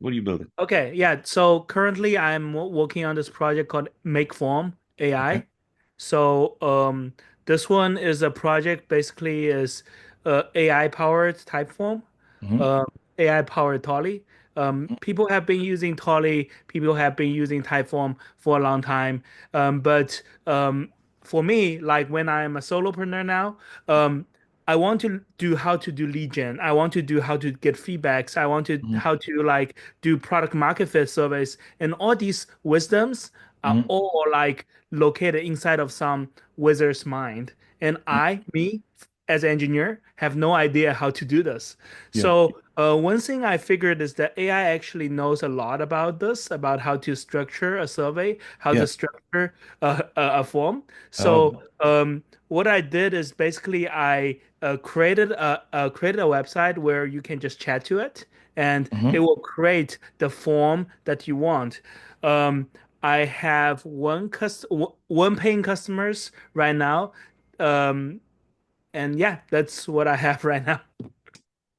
What are you building? Okay, yeah. So currently I'm working on this project called Makeform Okay. AI. So this one is a project basically is AI powered Typeform, Hmm. uh, AI powered Tolly. People have been using Tolly, people have been using Typeform for a long time. But for me, like when I'm a solopreneur now, I want to do how to do lead gen. I want to do how to get feedbacks. I want to Hmm. how to like do product market fit surveys, and all these wisdoms are Hmm. all like located inside of some wizard's mind. And me, as an engineer, have no idea how to do this. Yeah. So one thing I figured is that AI actually knows a lot about this, about how to structure a survey, how Yeah. to structure a form. I love it. So what I did is basically I created a website where you can just chat to it, and it Hmm. will create the form that you want. Um, I have one paying customers right now, um, and yeah, that's what I have right now.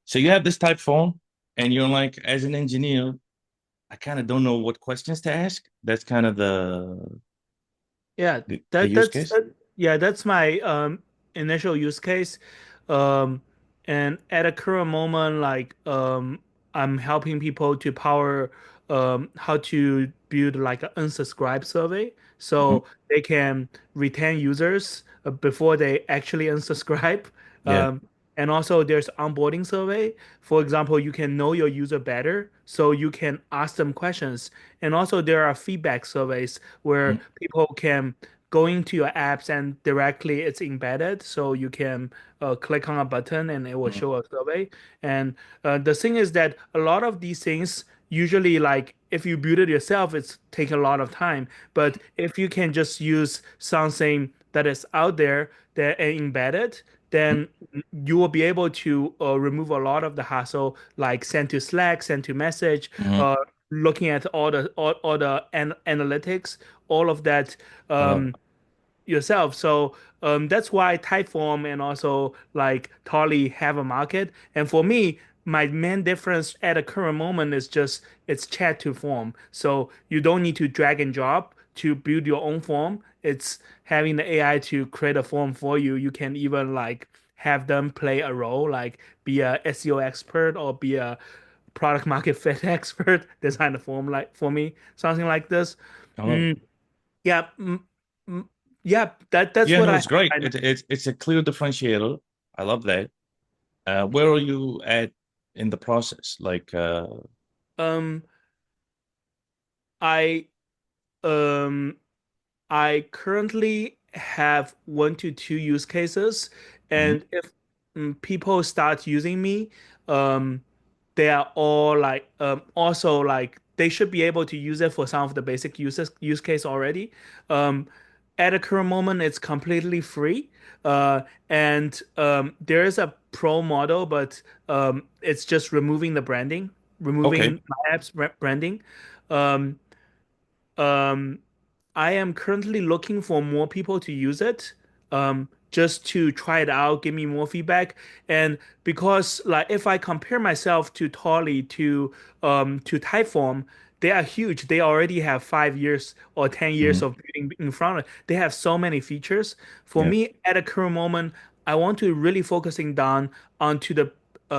So you have this type phone, and you're like, as an engineer, I kind of don't know what questions to ask. That's kind of Yeah, the that use that's case. that, yeah, that's my initial use case. Um and at a current moment like I'm helping people to power how to build like an unsubscribe survey Hmm. so they can retain users before they actually unsubscribe. Yeah. Um and also there's onboarding survey. For example, you can know your user better so you can ask them questions. And also there are feedback surveys where Mhm. people can go into your apps and directly it's embedded, so you can click on a button and it will Mhm. show a survey. And the thing is that a lot of these things usually like if you build it yourself, it's take a lot of time. But if you can just use something that is out there that and embedded, then you will be able to remove a lot of the hassle, like send to Slack, send to message, Mhm. uh, looking at all the analytics, all of that I love it. yourself. So that's why Typeform and also like Tolly have a market. And for me, my main difference at the current moment is just it's chat to form. So you don't need to drag and drop to build your own form. It's having the AI to create a form for you. You can even like have them play a role, like be a SEO expert or be a product market fit expert, design a form like for me, something like this. I love Mm, it. yeah, mm, yeah, that's Yeah, what no, I it's have great. right It's a clear differentiator. I love that. Where are you at in the process? Like, now. I um I currently have 1 to 2 use cases, mhm. and if people start using me, um, they are all like also like they should be able to use it for some of the basic use case already. Um, at the current moment, it's completely free, and there is a pro model, but it's just removing the branding, Okay. removing my app's branding. Um, um, I am currently looking for more people to use it, just to try it out, give me more feedback. And because like if I compare myself to Tolly to Typeform, they are huge. They already have 5 years or 10 years Mhm. of building in front of. They have so many features. For Yeah. me, at the current moment, I want to really focusing down onto the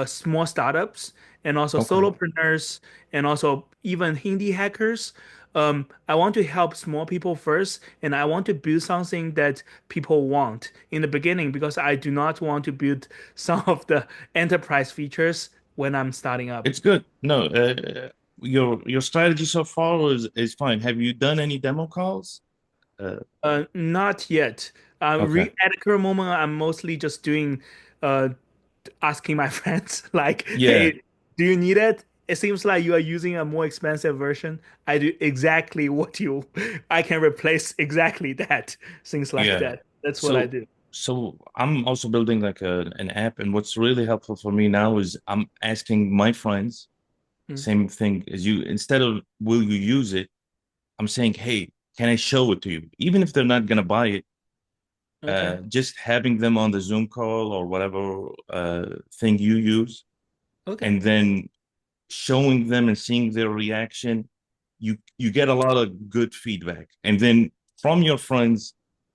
small startups and also Okay. solopreneurs and also even indie hackers. I want to help small people first, and I want to build something that people want in the beginning because I do not want to build some of the enterprise features when I'm starting up. It's good. No, your strategy so far is fine. Have you done any demo calls? Uh, Not yet. okay. At the current moment, I'm mostly just doing, uh, asking my friends like, Yeah. "Hey, do you need it? It seems like you are using a more expensive version. I do exactly what you. I can replace exactly that. Things like Yeah. that. That's what I So do." so I'm also building like an app, and what's really helpful for me now is I'm asking my friends Mm. same thing as you. Instead of will you use it, I'm saying, hey, can I show it to you? Even if they're not gonna buy it, Okay. just having them on the Zoom call or whatever thing you use, Okay. and then showing them and seeing their reaction, you get a lot of good feedback. And then from your friends,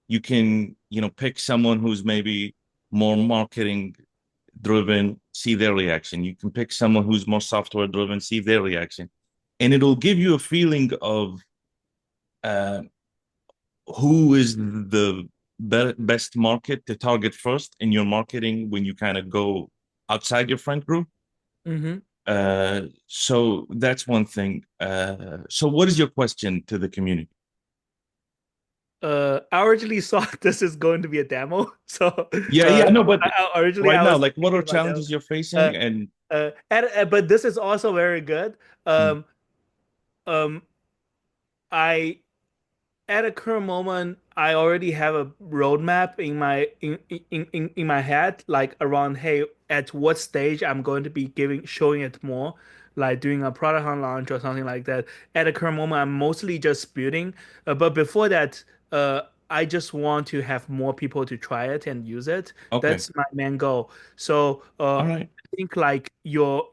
you can, pick someone who's maybe more marketing driven, see their reaction. You can pick someone who's more software driven, see their reaction. And it'll give you a feeling of uh, who is the best market to target first in your marketing when you kind of go outside your friend group. Mm-hmm. So that's one thing. So what is your question to the community? I originally thought this is going to be a demo. So Yeah, yeah, no, but originally right I now, was like, what are thinking about demo. challenges you're Uh, facing? And but this is also very good. mm, Um, um, I at a current moment, I already have a roadmap in my head, like around, hey, at what stage I'm going to be giving showing it more, like doing a product on launch or something like that. At the current moment, I'm mostly just building, but before that, I just want to have more people to try it and use it. okay, That's my main goal. So all right. I think like your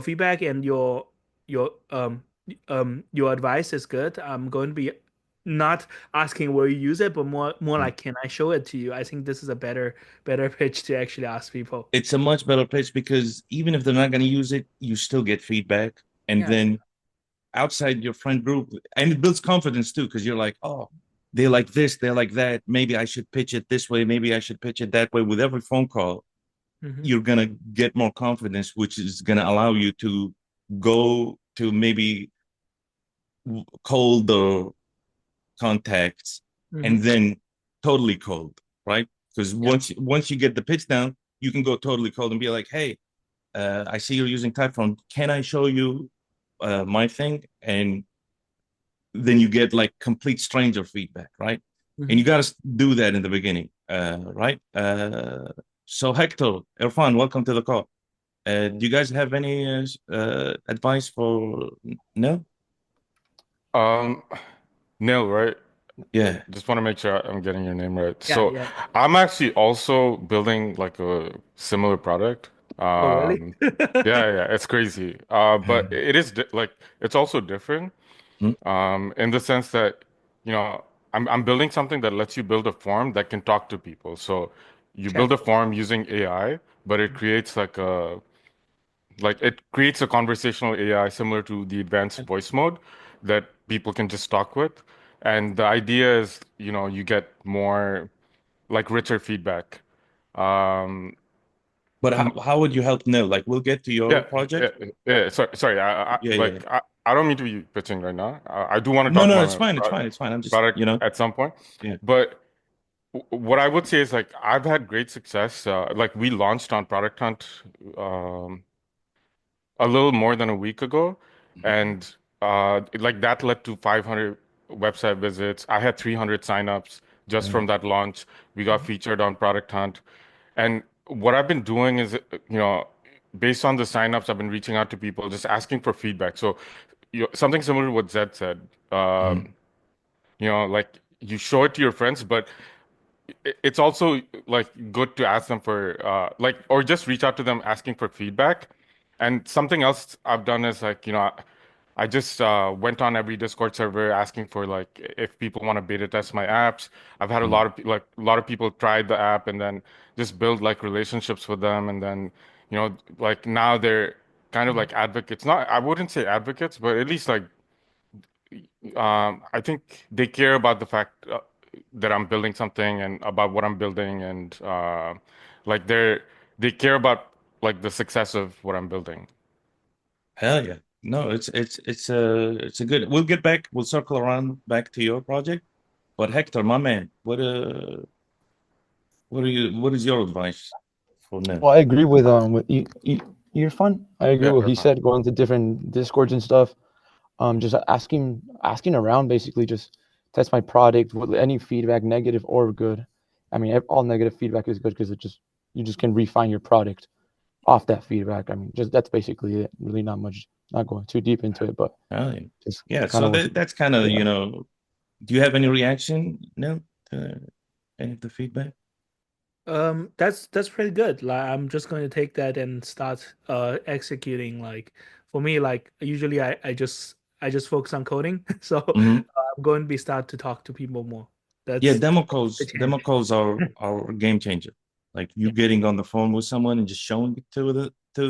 feedback and your your advice is good. I'm going to be not asking where you use it, but more Mm. like, can I show it to you? I think this is a better pitch to actually ask people. It's a much better pitch because even if they're not going to use it, you still get feedback. And Yeah. then outside your friend group, and it builds confidence too, because you're like, oh, they like this, they like that. Maybe I should pitch it this way. Maybe I should pitch it that way. With every phone call, Hmm. you're gonna get more confidence, which is gonna allow you to go to maybe cold or contacts, Hmm. and then totally cold, right? Because Yeah. once you get the pitch down, you can go totally cold and be like, hey, I see you're using Typeform. Can I show you my thing? And then you get like complete stranger feedback, right? And Hmm. you got to do that in the beginning, right? So Hector, Irfan, welcome to the call. Do you guys have any advice for no? Um, Neil, right? Yeah. Just want to make sure I'm getting your name right. Yeah. So Yeah. I'm actually also building like a similar product. Oh, really? Um, yeah, yeah, it's crazy. But it is di like it's also different. Mhm. In the sense that, I'm building something that lets you build a form that can talk to people. So you build a Chatbot. form using AI, but it creates a conversational AI similar to the advanced voice mode that people can just talk with. And the idea is, you get more like richer feedback. Um, But m- how would you help Nil? Like, we'll get to your yeah, project. yeah, yeah. Sorry. Yeah, yeah, yeah. I don't mean to be pitching right now. I do want to No, talk no, about it's my fine. It's fine. It's fine. I'm just, product at some point. yeah. But what I would say is like I've had great success. Like we launched on Product Hunt. Um, a little more than a week ago, Mhm. and like that led to 500 website visits. I had 300 signups just Yeah. from that launch. We got featured on Product Hunt, and what I've been doing is, based on the signups, I've been reaching out to people, just asking for feedback. So, something similar to what Zed said. Mhm. Like you show it to your friends, but it's also like good to ask them for like or just reach out to them asking for feedback. And something else I've done is like, I just went on every Discord server asking for like if people want to beta test my apps. I've had Mhm. a lot of people try the app and then just build like relationships with them, and then like now they're kind of like advocates. Not, I wouldn't say advocates, but at least like I think they care about the fact that I'm building something and about what I'm building, and like they care about like the success of what I'm building. Hell yeah. No, it's a good. We'll get back. We'll circle around back to your project. But Hector, my man, what is your advice for Nil? Well, I agree with you're fun. I agree Yeah, with what you're he fine. said, going to different discords and stuff. Just asking around, basically, just test my product with any feedback, negative or good. I mean, all negative feedback is good because you just can refine your product off that feedback. I mean, just that's basically it. Really, not much, not going too deep into it, but Hell yeah. just Yeah. kind So of what, that's kind of, yeah. do you have any reaction, Nil, to any of the feedback? That's pretty good. Like, I'm just going to take that and start executing like for me, like usually I just focus on coding. So Hmm. I'm going to be start to talk to people more. Yeah, That's the demo change. calls are a game changer. Like you Yeah. getting on the phone with someone and just showing it to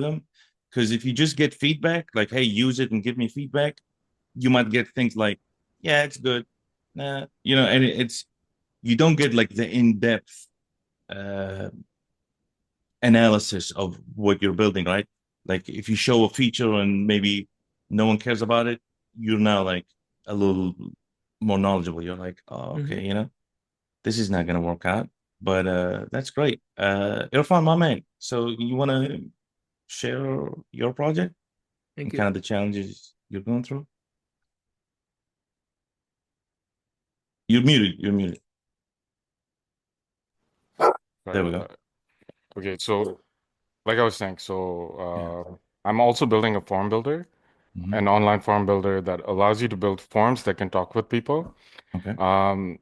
them. Because if you just get feedback, like, hey, use it and give me feedback, you might get things like, yeah, it's good. Nah, and it's you don't get like the in-depth uh analysis of what you're building, right? Like if you show a feature and maybe no one cares about it, you're now like a little more knowledgeable. You're like, oh, Hmm. okay, this is not gonna work out. But that's great. Irfan, my man. So you wanna share your project Thank and you. kind of the challenges you're going through? You're muted. You're muted. Sorry There we about go. that. Okay, so like I was saying, Yeah. I'm also building a form builder, Hmm. an online form builder that allows you to build forms that can talk with people. Okay. Um,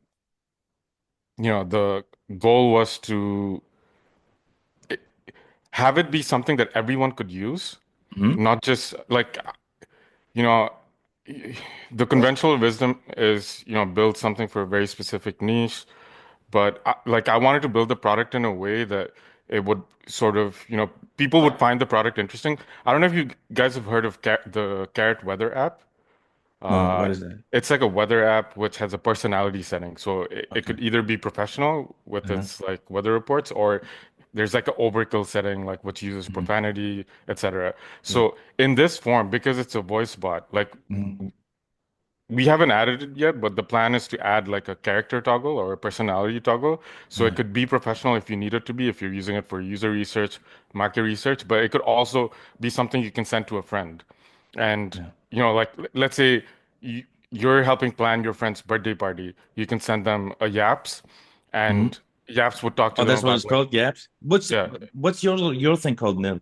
the goal was to have it be something that everyone could use, Hmm. not just like, you know, the conventional wisdom is, build something for a very specific niche. But like I wanted to build the product in a way that it would sort of, people would find the product interesting. I don't know if you guys have heard of the Carrot Weather app. No, Uh, what is that? it's like a weather app which has a personality setting. So it Okay. could either be professional with Uh-huh. its like weather reports, or there's like an overkill setting like which uses Hmm. profanity, etc. Yeah. So in this form, because it's a voice bot, like Hmm. we haven't added it yet, but the plan is to add like a character toggle or a personality toggle. So it Uh-huh. could be professional if you need it to be, if you're using it for user research, market research, but it could also be something you can send to a friend. And, Yeah. like let's say you're helping plan your friend's birthday party. You can send them a Yaps, Hmm. and Yaps would talk to Oh, them that's what about it's like, called. Yaps. What's yeah, what's your thing called, Nil?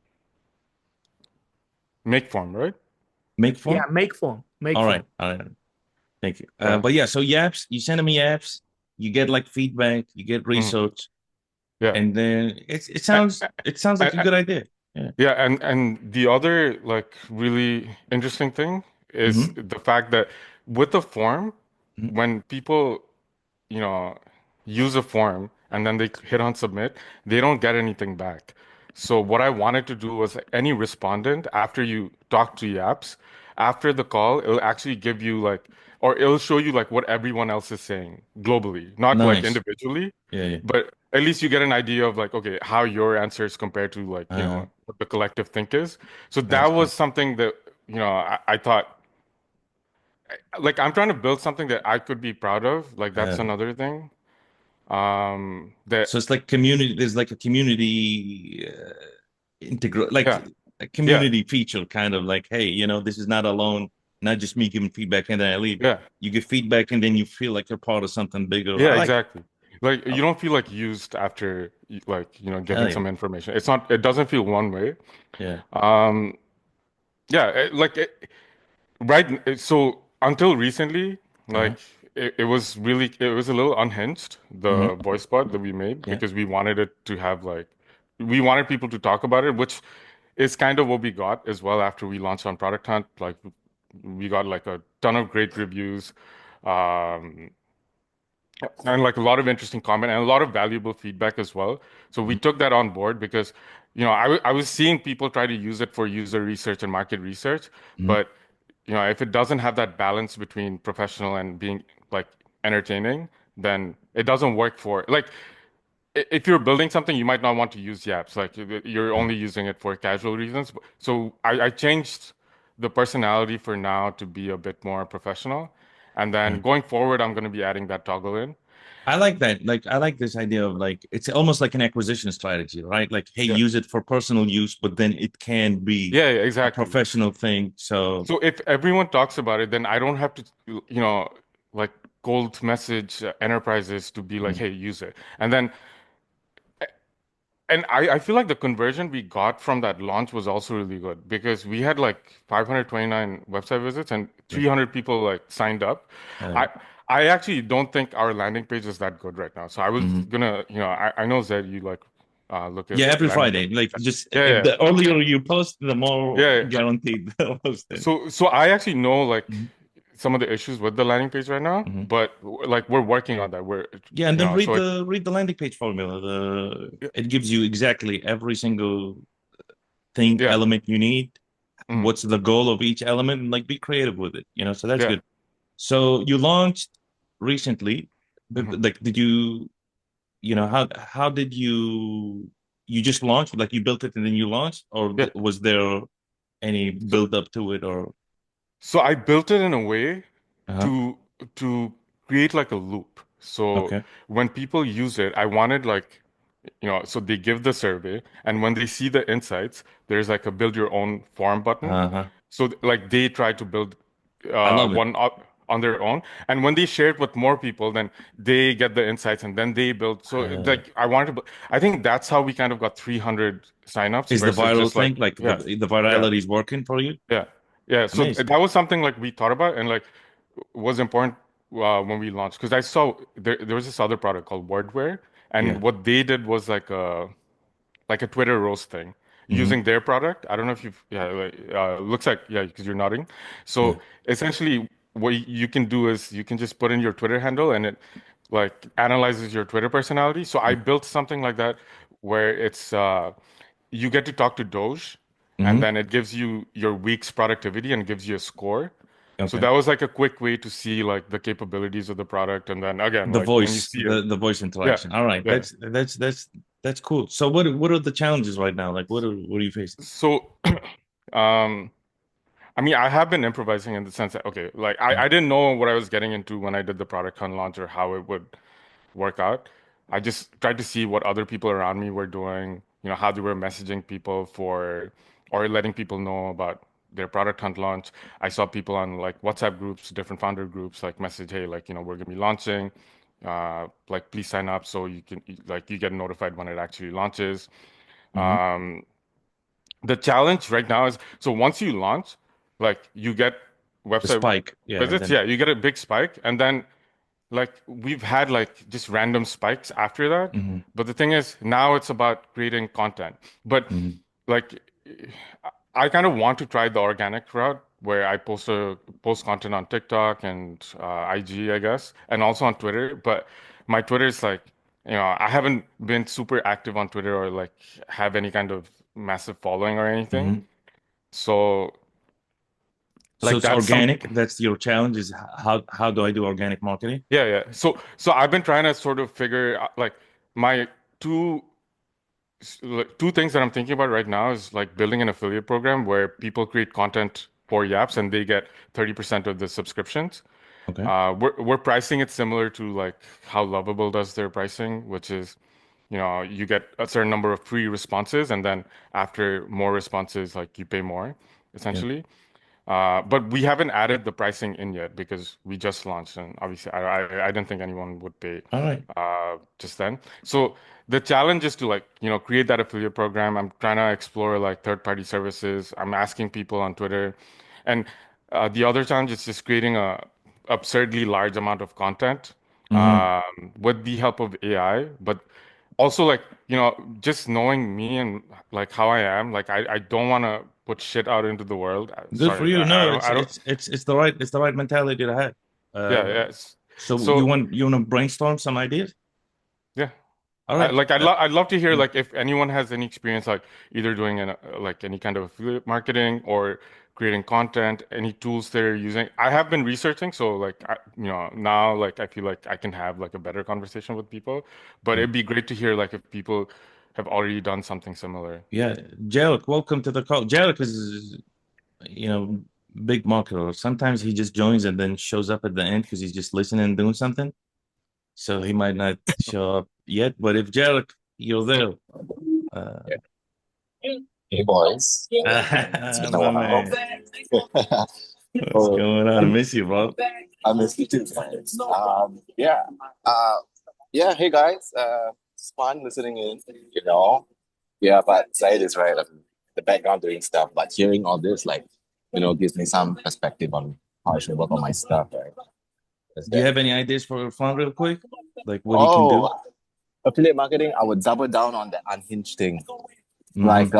make form, right? Make Yeah, form. make form, make All right. form. All right. Thank you. Yeah. But yeah, so Yaps, you send them Yaps, you get like feedback, you get Mhm. research, Yeah. and then it A- sounds like a a- good idea. Yeah. Yeah, and the other like really interesting thing is Mm-hmm. the fact that with the form, Hmm. when people, you know, use a form and then they hit on submit, they don't get anything back. So what I wanted to do was any respondent after you talk to Yaps, after the call, it'll actually give you like, or it'll show you like what everyone else is saying globally, not like Nice. individually, Yeah. Yeah. but at least you get an idea of like, okay, how your answers compare to like, Uh, what the collective think is. So that that's was cool. something that, I thought like I'm trying to build something that I could be proud of. Like that's Uh, another thing. That so it's like community. There's like a community integral, like yeah, a yeah, community feature, kind of like, hey, this is not alone, not just me giving feedback and then I leave. yeah, You give feedback and then you feel like you're part of something bigger. yeah, I like it. exactly. Like Oh, you don't feel like used after like, hell giving yeah. some information. It's not, it doesn't feel one way. Yeah. Um, yeah, right. So until recently, Uh-huh. like it was a little unhinged, Hmm. the voice bot that we made, Yeah. because we wanted it to have like, we wanted people to talk about it, which is kind of what we got as well after we launched on Product Hunt. Like we got like a ton of great reviews, um, and like a lot of interesting comment and a lot of valuable feedback as well. So we Hmm. took that on board because, I was seeing people try to use it for user research and market research, Hmm. but if it doesn't have that balance between professional and being like entertaining, then it doesn't work for like if you're building something, you might not want to use Yaps. Like you're Yeah. only using it for casual reasons. So I changed the personality for now to be a bit more professional. And Yeah. then going forward, I'm going to be adding that toggle in. I like that. Like, I like this idea of like, it's almost like an acquisition strategy, right? Like, hey, Yeah. use it for personal use, but then it can be Yeah, yeah, a exactly. professional thing. So, So if everyone talks about it, then I don't have to, like cold message enterprises to be like, mm, hey, use it. And I feel like the conversion we got from that launch was also really good because we had like 529 website visits and yeah, 300 people like signed up. uh, I I actually don't think our landing page is that good right now. So I was mhm. gonna, I know Zed, you like look at Yeah, every landing Friday. page. Like just Yeah, if yeah, the earlier you post, the more yeah. guaranteed they'll post it. So I actually know like Mhm. some of the issues with the landing page right now, Mhm. but like we're working on that. We're Yeah, and then so read the landing page formula. yeah, It gives you exactly every single thing yeah, element you need. mm, What's the goal of each element, and like be creative with it. So that's yeah. good. So you launched recently, but Mhm. like, did you, how did you just launched? Like you built it and then you launched, or Yeah. was there any So build up to it, or? so I built it in a way Uh-huh. to to create like a loop. So Okay. when people use it, I wanted like, so they give the survey, and when they see the insights, there's like a build your own form button. Uh-huh. So like they try to build I love it. one up on their own, and when they share it with more people, then they get the insights, and then they build. So Uh, like I wanted to, I think that's how we kind of got 300 signups is the versus viral just like thing like yeah, the yeah. virality is working for you? Yeah. Yeah. So Amazing. that was something like we thought about and like was important when we launched because I saw there was this other product called Wordware, Yeah. and what they did was like a Twitter roast thing Hmm. using their product. I don't know if you've yeah like, looks like yeah because you're nodding. Yeah. So essentially what you can do is you can just put in your Twitter handle and it like analyzes your Twitter personality. So I built something like that where it's you get to talk to Doge, and Hmm. then it gives you your week's productivity and gives you a score. So Okay. that was like a quick way to see like the capabilities of the product, and then again, like when you see it, The voice yeah, interaction. All right. yeah. That's cool. So what are the challenges right now? Like what are you facing? So, um, I mean, I have been improvising in the sense that okay, like I didn't know what I was getting into when I did the product hunt launch or how it would work out. I just tried to see what other people around me were doing, how they were messaging people for or letting people know about their product hunt launch. I saw people on like WhatsApp groups, different founder groups, like message, hey, like, we're gonna be launching. Like please sign up so you can like you get notified when it actually launches. Hmm. Um, the challenge right now is so once you launch, like you get The website spike. Yeah. And visits, then yeah, you get a big spike, and then like we've had like just random spikes after that. hmm But the thing is, now it's about creating content. But hmm like I kind of want to try the organic route where I post content on TikTok and IG, I guess, and also on Twitter. But my Twitter is like, I haven't been super active on Twitter or like have any kind of massive following or anything. hmm So So like it's that's some organic. That's your challenge is how do I do organic marketing? yeah, yeah. So I've been trying to sort of figure out like my two like, two things that I'm thinking about right now is like building an affiliate program where people create content for Yaps and they get 30% of the subscriptions. Okay. We're pricing it similar to like how Lovable does their pricing, which is, you get a certain number of free responses and then after more responses, like you pay more, Yeah. essentially. But we haven't added the pricing in yet because we just launched, and obviously, I didn't think anyone would pay All right. just then. So the challenge is to like, create that affiliate program. I'm trying to explore like third-party services. I'm asking people on Twitter, and the other challenge is just creating a absurdly large amount of content Hmm. with the help of AI, but also like just knowing me and like how I am like I don't want to put shit out into the world. Good for Sorry, you. I No, don't I don't it's the right mentality to have. yeah, Uh, yes. so So you want to brainstorm some ideas? yeah, All right. I'd love to hear Yeah. like if anyone has any experience like either doing like any kind of affiliate marketing or creating content, any tools they're using. I have been researching, so like now like I feel like I can have like a better conversation with people, but Yeah. it'd be great to hear like if people have already done something similar. Yeah. Jarek, welcome to the call. Jarek is, big marketer. Sometimes he just joins and then shows up at the end because he's just listening and doing something. So he might not show up yet. But if Jarek, you're there. Uh, Hey boys, it's been a my while. man. What's Oh, going on? I miss you, bro. I miss you too, guys. Yeah, uh, yeah. Hey guys, it's fun listening in. Yeah, but Zaid is right. I'm the background doing stuff, but hearing all this, like, gives me some perspective on how I should work on my stuff, right? That's Do you that. have any ideas for your fun real quick? Like what he can do? Oh, affiliate marketing, I would double down on the unhinged thing. Mhm. Like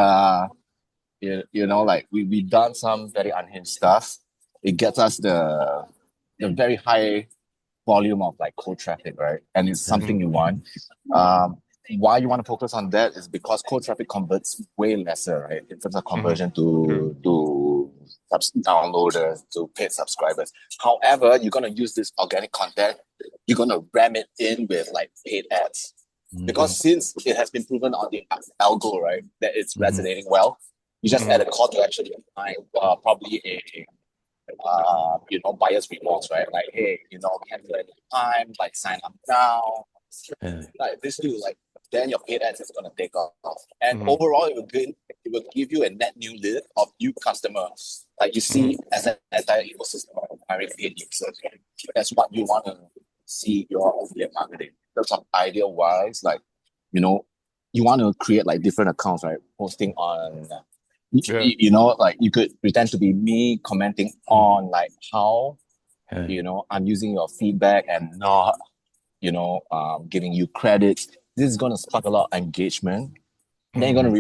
you know, like we done some very unhinged stuff. It gets us the very high volume of like cold traffic, right? And it's something you want. Why you want to focus on that is because cold traffic converts way lesser, right? In terms of conversion True. to downloaders, to paid subscribers. However, you're gonna use this organic content, you're gonna ram it in with like paid ads. Because since it has been proven on the algo, right, that it's resonating well, you just add a call to action behind probably a you know, buyer's remorse, right? Like, hey, you know, cancel any time, like sign up now. Yeah. Like this do like then your paid ads is gonna take off. And overall it will give you a net new list of new customers. Like you see as an entire ecosystem of hiring paid users. That's what you wanna see your affiliate marketing. In terms of idea wise, like, you know, you want to create like different accounts, right? Posting on Yeah. you know, like you could pretend to be me commenting on like how, Yeah. you know, I'm using your feedback and not, you know, giving you credits. This is gonna spark a lot of engagement. And then you're gonna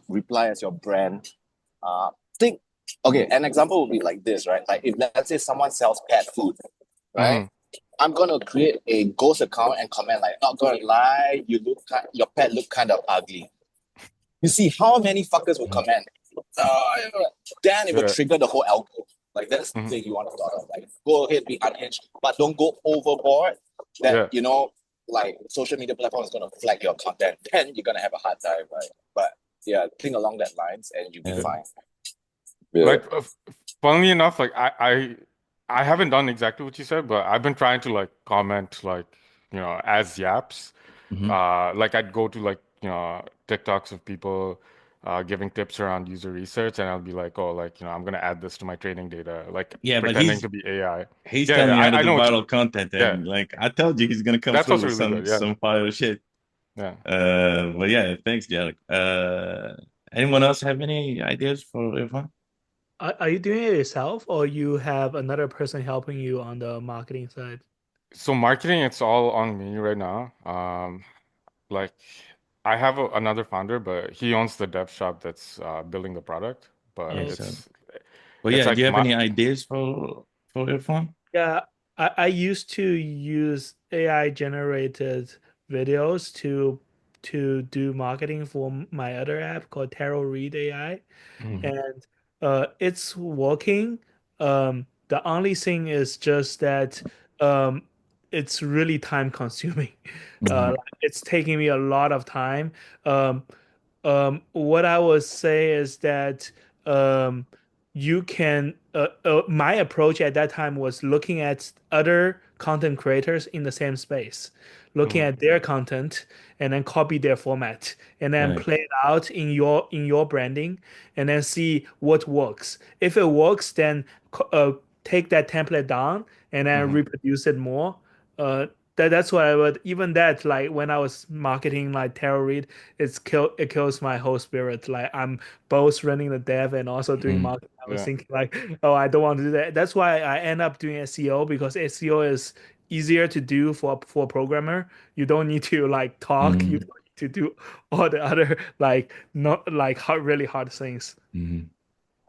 reply as your brand. Think okay, an example would be like this, right? Like if let's say someone sells pet food, right? I'm gonna create a ghost account and comment like, not gonna lie, your pet look kind of ugly. You see how many fuckers will comment? Then it will Yeah. trigger the whole algo. Like that's the thing you want to thought of. Like go ahead, be unhinged, but don't go overboard. That Yeah. you know, like social media platform is gonna flag your content. Then you're gonna have a hard time, right? But yeah, think along that lines, and you'll be fine. Yeah. Like, funnily enough, like I haven't done exactly what you said, but I've been trying to like comment like, you know, as yaps. Like I'd go to like, you know, TikToks of people giving tips around user research, and I'll be like, oh, like, you know, I'm gonna add this to my training data, like Yeah, but pretending to be AI. he's Yeah, telling yeah, you how to I do know what you, viral content, yeah, and like I told you, he's gonna come that's through also with really good. Yeah, some fire shit. yeah. But yeah, thanks, Jarek. Anyone else have any ideas for Irfan? Are you doing it yourself or you have another person helping you on the marketing side? So marketing, it's all on me right now. Like I have another founder, but he owns the dev shop that's building the product. But Yeah, Oh, so well, it's yeah. Do you like have my any ideas for Irfan? yeah, I used to use AI generated videos to do marketing for my other app called Tarot Read AI, and it's working. The only thing is just that um, it's really time consuming. Mhm. It's taking me a lot of time. Um, what I would say is that um, you can. My approach at that time was looking at other content creators in the same space, looking at their content, and then copy their format, and then Right. play it out in your branding, and then see what works. If it works, then take that template down and then reproduce it more. Uh, that's what I would. Even that, like when I was marketing like Tarot Read, it kills my whole spirit. Like I'm both running the dev and also doing Mhm. marketing. I was yeah. thinking like, oh, I don't want to do that. That's why I end up doing SEO because SEO is easier to do for a programmer. You don't need to like talk. You Mhm. don't need to do all the other like not like hard, really hard things. Mhm.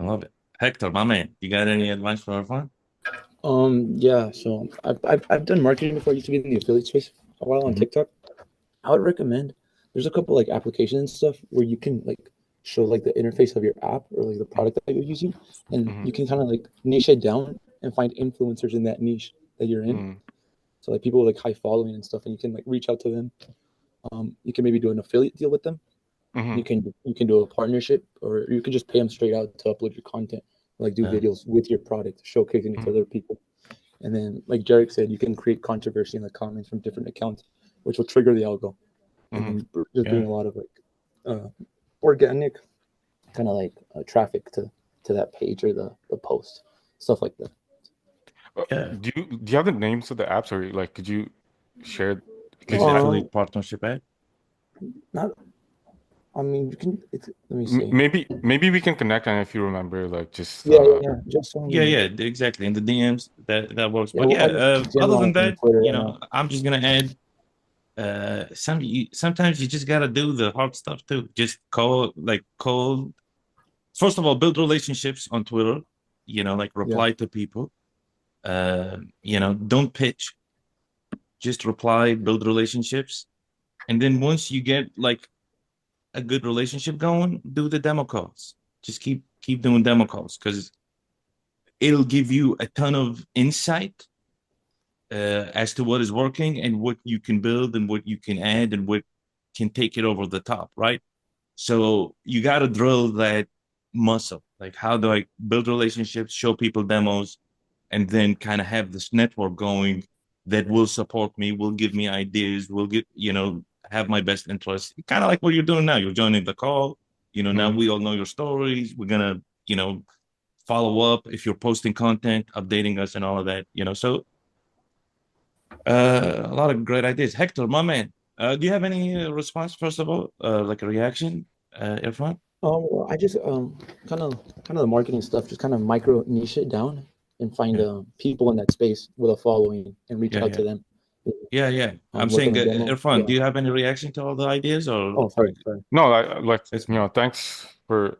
I love it. Hector, my man, you got any advice for Irfan? Yeah, so I've done marketing before. I used to be in the affiliate space a while on Mhm. TikTok. I would recommend there's a couple like applications and stuff where you can like show like the interface of your app or like the product that you're using, and you can kind of like niche it down and find influencers in that niche that you're in. So like people with like high following and stuff, and you can like reach out to them. You can maybe do an affiliate deal with them. You can do a partnership, or you can just pay them straight out to upload your content, like do Yeah. videos with your product, showcasing it to other people. And then, like Jarek said, you can create controversy in the comments from different accounts, which will trigger the algo. And then just bring Yeah. a lot of like organic kind of like traffic to that page or the post, stuff like that. Yeah. Do you have the names of the apps, or like could you share? Like Because the I, affiliate partnership ad? Not, I mean, you can. Let me see. maybe we can connect, and if you remember, like just Yeah. Just Yeah, yeah, exactly. In the DMs, that works. yeah. But Well, yeah, I'll just DM other than on that, Twitter you right now. know, I'm just gonna add sometimes you just gotta do the hard stuff too. Just call. First of all, build relationships on Twitter. Like reply to people. Don't pitch. Just reply, build relationships, and then once you get like a good relationship going, do the demo calls. Just keep doing demo calls because it'll give you a ton of insight as to what is working and what you can build and what you can add and what can take it over the top, right? So you got to drill that muscle. Like, how do I build relationships, show people demos, and then kind of have this network going that will support me, will give me ideas, will have my best interest. Kind of like what you're doing now. You're joining the call. Now we all know your stories. We're gonna, follow up if you're posting content, updating us, and all of that. So a lot of great ideas. Hector, my man, do you have any response first of all, like a reaction, Irfan? Well, I just kind of the marketing stuff, just kind of micro niche it down and find Yeah. people in that space with a following and reach Yeah, out yeah. to them. Yeah. I'm Work saying, on a demo. Irfan, Yeah. do you have any reaction to all the ideas or Oh, sorry. No, it's thanks for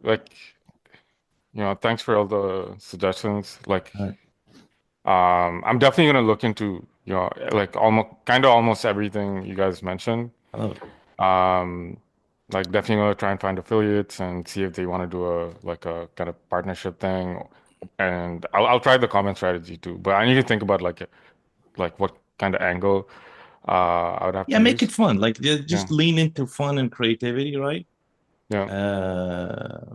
thanks for all the suggestions. Like, all right. I'm definitely gonna look into, like almost everything you guys mentioned. Hello. Like definitely gonna try and find affiliates and see if they want to do a kind of partnership thing. And I'll try the comment strategy too. But I need to think about like what kind of angle I would have Yeah, to make it use. fun. Like Yeah. just lean into fun and creativity, right? Yeah.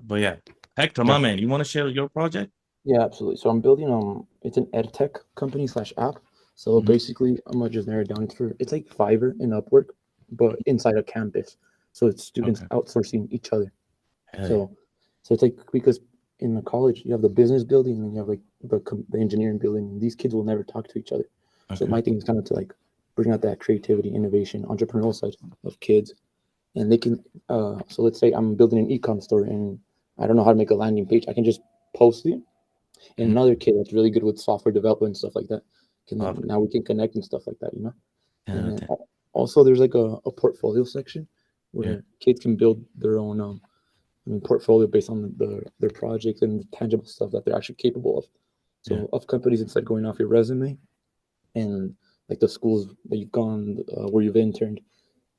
But yeah, Hector, my Yeah. man, you want to share your project? Yeah, absolutely. So I'm building it's an ed tech company slash app. So Mhm. basically, I'm gonna just narrow it down for it's like Fiverr and Upwork, but inside a campus. So it's students Okay. outsourcing each other. Hell yeah. So it's like because in the college you have the business building and then you have like the engineering building. And these kids will never talk to each other. So Okay. my thing is kind of to like bring out that creativity, innovation, entrepreneurial side of kids, and they can. So let's say I'm building an e-com store and I don't know how to make a landing page. I can just post it, and Mhm. another kid that's really good with software development and stuff like that can then Love it. now we can connect and stuff like that, you know. 10 And out of then 10. also there's like a portfolio section Yeah. where kids can build their own portfolio based on their projects and the tangible stuff that they're actually capable of. So Yeah. of companies instead going off your resume and like the schools that you've gone, where you've interned,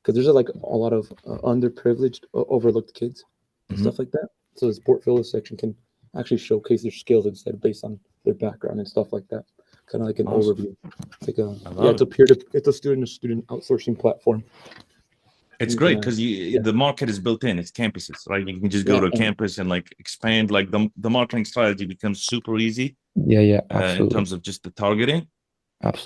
because there's like a lot of underprivileged, overlooked kids and Mhm. stuff like that. So this portfolio section can actually showcase their skills instead based on their background and stuff like that. Kind of like an Awesome. overview. It's like I yeah, love it's a it. peer to it's a student outsourcing platform. It's You can great because yeah the market is built in. It's campuses, right? You can just go yeah to a and campus and like expand. Like the marketing strategy becomes super easy yeah in absolutely terms of just the targeting. and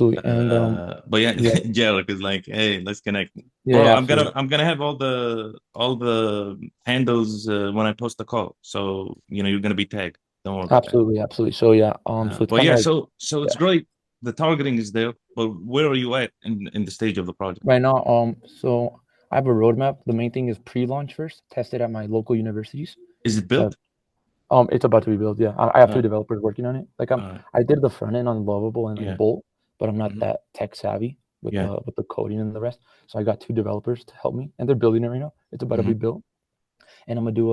But yeah, yeah Jarek is like, hey, let's connect, bro. yeah I'm gonna absolutely I'm gonna have all the handles when I post the call, so you're gonna be tagged. Don't worry about that. absolutely. So yeah so it's But kind yeah, of like so it's yeah great. The targeting is there, but where are you at in the stage of the project? right now so I have a roadmap. The main thing is pre-launch first, test it at my local universities. Is it So built? it's about to be built. Yeah, I have Uh, two developers working on it. Like uh, I did the front end on Lovable and like yeah. Bolt, but I'm not Mhm. that tech savvy Yeah. with the coding and the rest. So I got two developers to help me, and they're building it right now. It's about to be Mhm. built, and I'm gonna do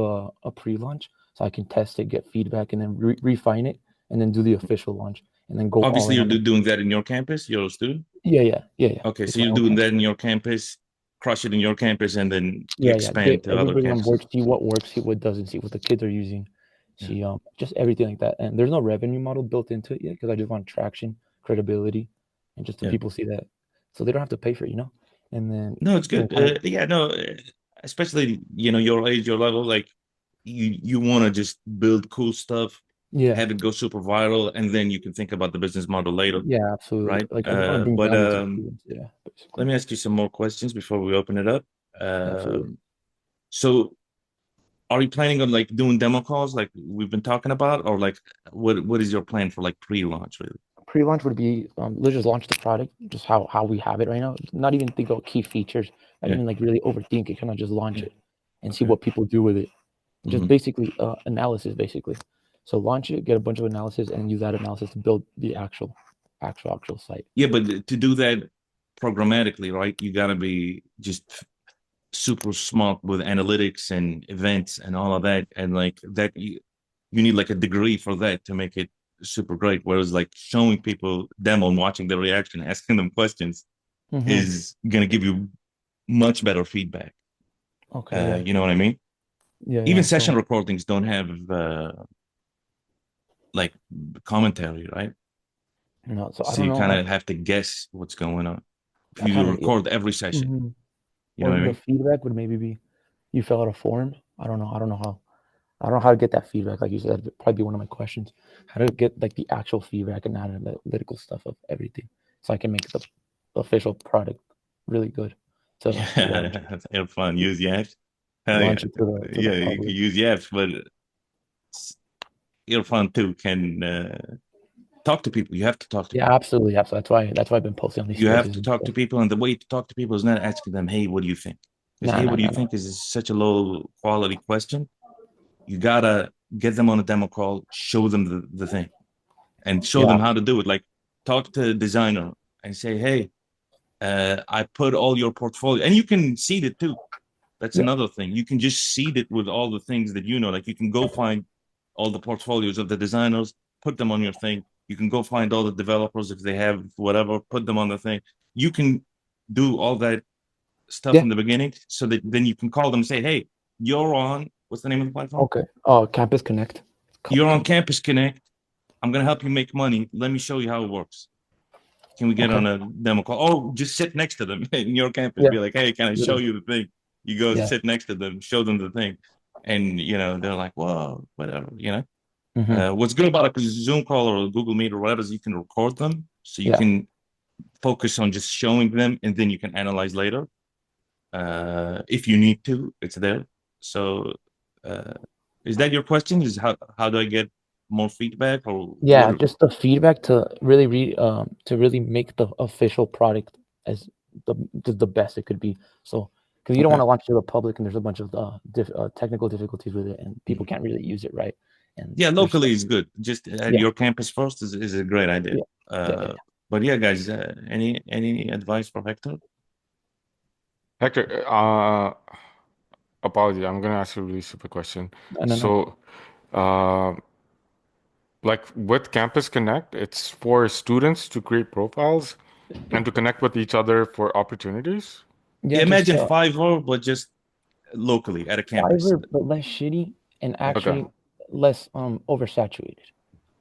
a pre-launch so I can test it, get feedback, and then refine it, and then do the official launch, and then go all Obviously, in you're on it. doing that in your campus. You're a student. Yeah. Okay, so It's my you're own doing campus. that in your campus, crush it in your campus, and then you Yeah. Get expand to other everybody on board, campuses. see what works, see what doesn't, see what the kids are using, Yeah. see just everything like that. And there's no revenue model built into it yet because I just want traction, credibility, and just the Yeah. people see that, so they don't have to pay for it, you know. And then No, it's then good. kind of Yeah, no, especially your age, your level, like you want to just build cool stuff, yeah, have it go super viral, and then you can think about the business model later, yeah, absolutely. right? Like I just want to bring But value to students. Yeah, let basically, me ask you some more questions before we open it up. absolutely. So are you planning on like doing demo calls like we've been talking about, or like what is your plan for like pre-launch really? Pre-launch would be let's just launch the product, just how we have it right now. Not even think about key features, not Yeah, even like really overthink it. Kind of just launch yeah, it and see okay. what people do with it. Just Hmm. basically analysis, basically. So launch it, get a bunch of analysis, and use that analysis to build the actual site. Yeah, but to do that, programmatically, right? You got to be just super smart with analytics and events and all of that. And like that, you need like a degree for that to make it super great. Whereas like showing people demo and watching their reaction, asking them questions is going to give you much better feedback. Okay. Yeah. You know what I mean? Yeah. Even Yeah. session So recordings don't have like commentary, right? no. So I So don't you know. kind of have to guess what's going on. If I you kind of. record every session, you know Or what I the mean? feedback would maybe be you fill out a form. I don't know. I don't know how. I don't know how to get that feedback. Like you said, that'd probably be one of my questions. How to get like the actual feedback and analytical stuff of everything, so I can make the official product really good to launch Yeah, have fun. Use Yaps. Hell yeah. launch it to the Yeah, you can public. use Yaps, but Irfan too can talk to people. You have to talk to Yeah, people. absolutely, absolutely. That's why I've been posting on these You have spaces to and talk to stuff. people, and the way to talk to people is not asking them, "Hey, what do you think?" Because No, "Hey, no, what do you no, no. think?" is such a low quality question. You gotta get them on a demo call, show them the thing, and show Yeah, them how to do it. Like talk to the designer and say, "Hey, I put all your portfolio," and you can seed it too. That's yeah, another thing. You can just seed it with all the things that you know. Like you can go find all the portfolios of the designers, put them on your thing. You can go find all the developers if they have whatever, put them on the thing. You can do all that stuff yeah. in the beginning so that then you can call them and say, hey, you're on, what's the name of the platform? Okay. Oh, Campus Connect. You're on Campus Connect. I'm going to help you make money. Let me show you how it works. Can we get Okay. on a demo call? Oh, just sit next to them in your campus. Yeah. Be like, hey, can I show you the thing? You go Yeah. sit next to them, show them the thing. And, they're like, whoa, whatever. Mm-hmm. What's good about a Zoom call or a Google Meet or whatever is you can record them. So you Yeah. can focus on just showing them and then you can analyze later. If you need to, it's there. So uh, is that your question? Is how do I get more feedback or Yeah, what? just the feedback to really to really make the official product as the best it could be. So, because you don't want Okay. to launch to the public and there's a bunch of technical difficulties with it and people can't really use it right. And Yeah, there's locally is good. Just at yeah, your campus first is a great idea. yeah, yeah, yeah. But yeah, guys, any advice for Hector? Hector, apology, I'm gonna ask you a really stupid question. No, no, no. So, uh, like with Campus Connect, it's for students to create profiles and to connect with each other for opportunities. Yeah, Yeah, just imagine Fiverr, but just locally at a campus. Fiverr, but less shitty and Okay. actually less oversaturated.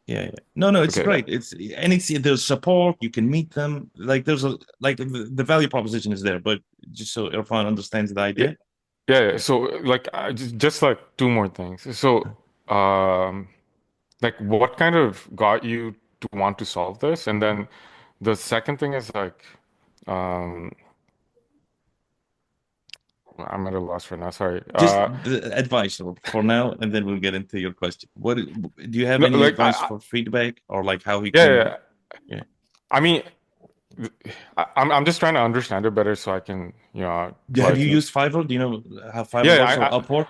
Yeah. No, it's Okay. great. There's support. You can meet them. Like there's a like the value proposition is there, but just so Irfan understands the Yeah. idea. Yeah. So like just like two more things. So um like what kind of got you to want to solve this? And then the second thing is like um I'm at a loss right now. Sorry. Just the advice for now, and then we'll get into your question. What do you have No, any like advice for feedback or like how he yeah, can? yeah. Yeah. I mean I'm just trying to understand it better so I can, try Have you to used Fiverr? Do you know how Fiverr yeah, works or Upwork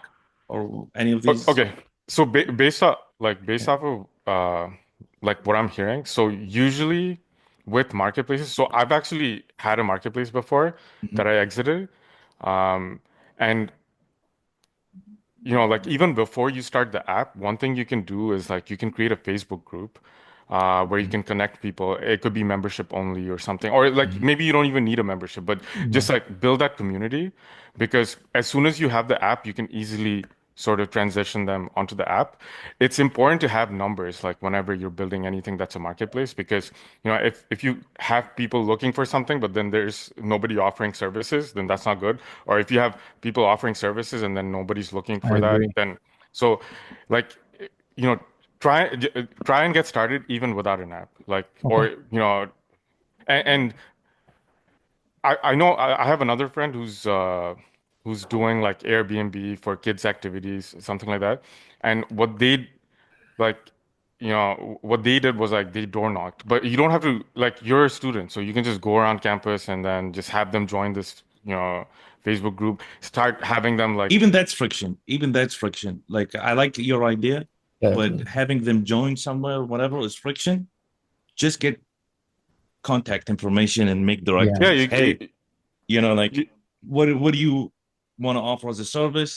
or any of these? okay. So based off Yeah. based off of like what I'm hearing, so usually with marketplaces, so I've actually had a marketplace before Mhm. that I exited. Um, and like even before you start the app, one thing you can do is like you can create a Facebook group where you Mhm. can connect people. It could be membership only or something, or like Mhm. maybe you don't even need a membership, but Yeah. just like build that community because as soon as you have the app, you can easily sort of transition them onto the app. It's important to have numbers like whenever you're building anything that's a marketplace because if you have people looking for something but then there's nobody offering services, then that's not good. Or if you have people offering services and then nobody's looking I for that, agree. then so like you know try and get started even without an app like Okay. or and I know I have another friend who's doing like Airbnb for kids activities, something like that. And like what they did was like they door knocked. But you don't have to like you're a student, so you can just go around campus and then just have them join this, Facebook group, start having them like Even that's friction. Even that's friction. Like I like your idea, Yeah, but definitely. having them join somewhere, whatever, is friction. Just get contact information and make Yeah, directories. you, Hey, like you, what do you want to offer as a service?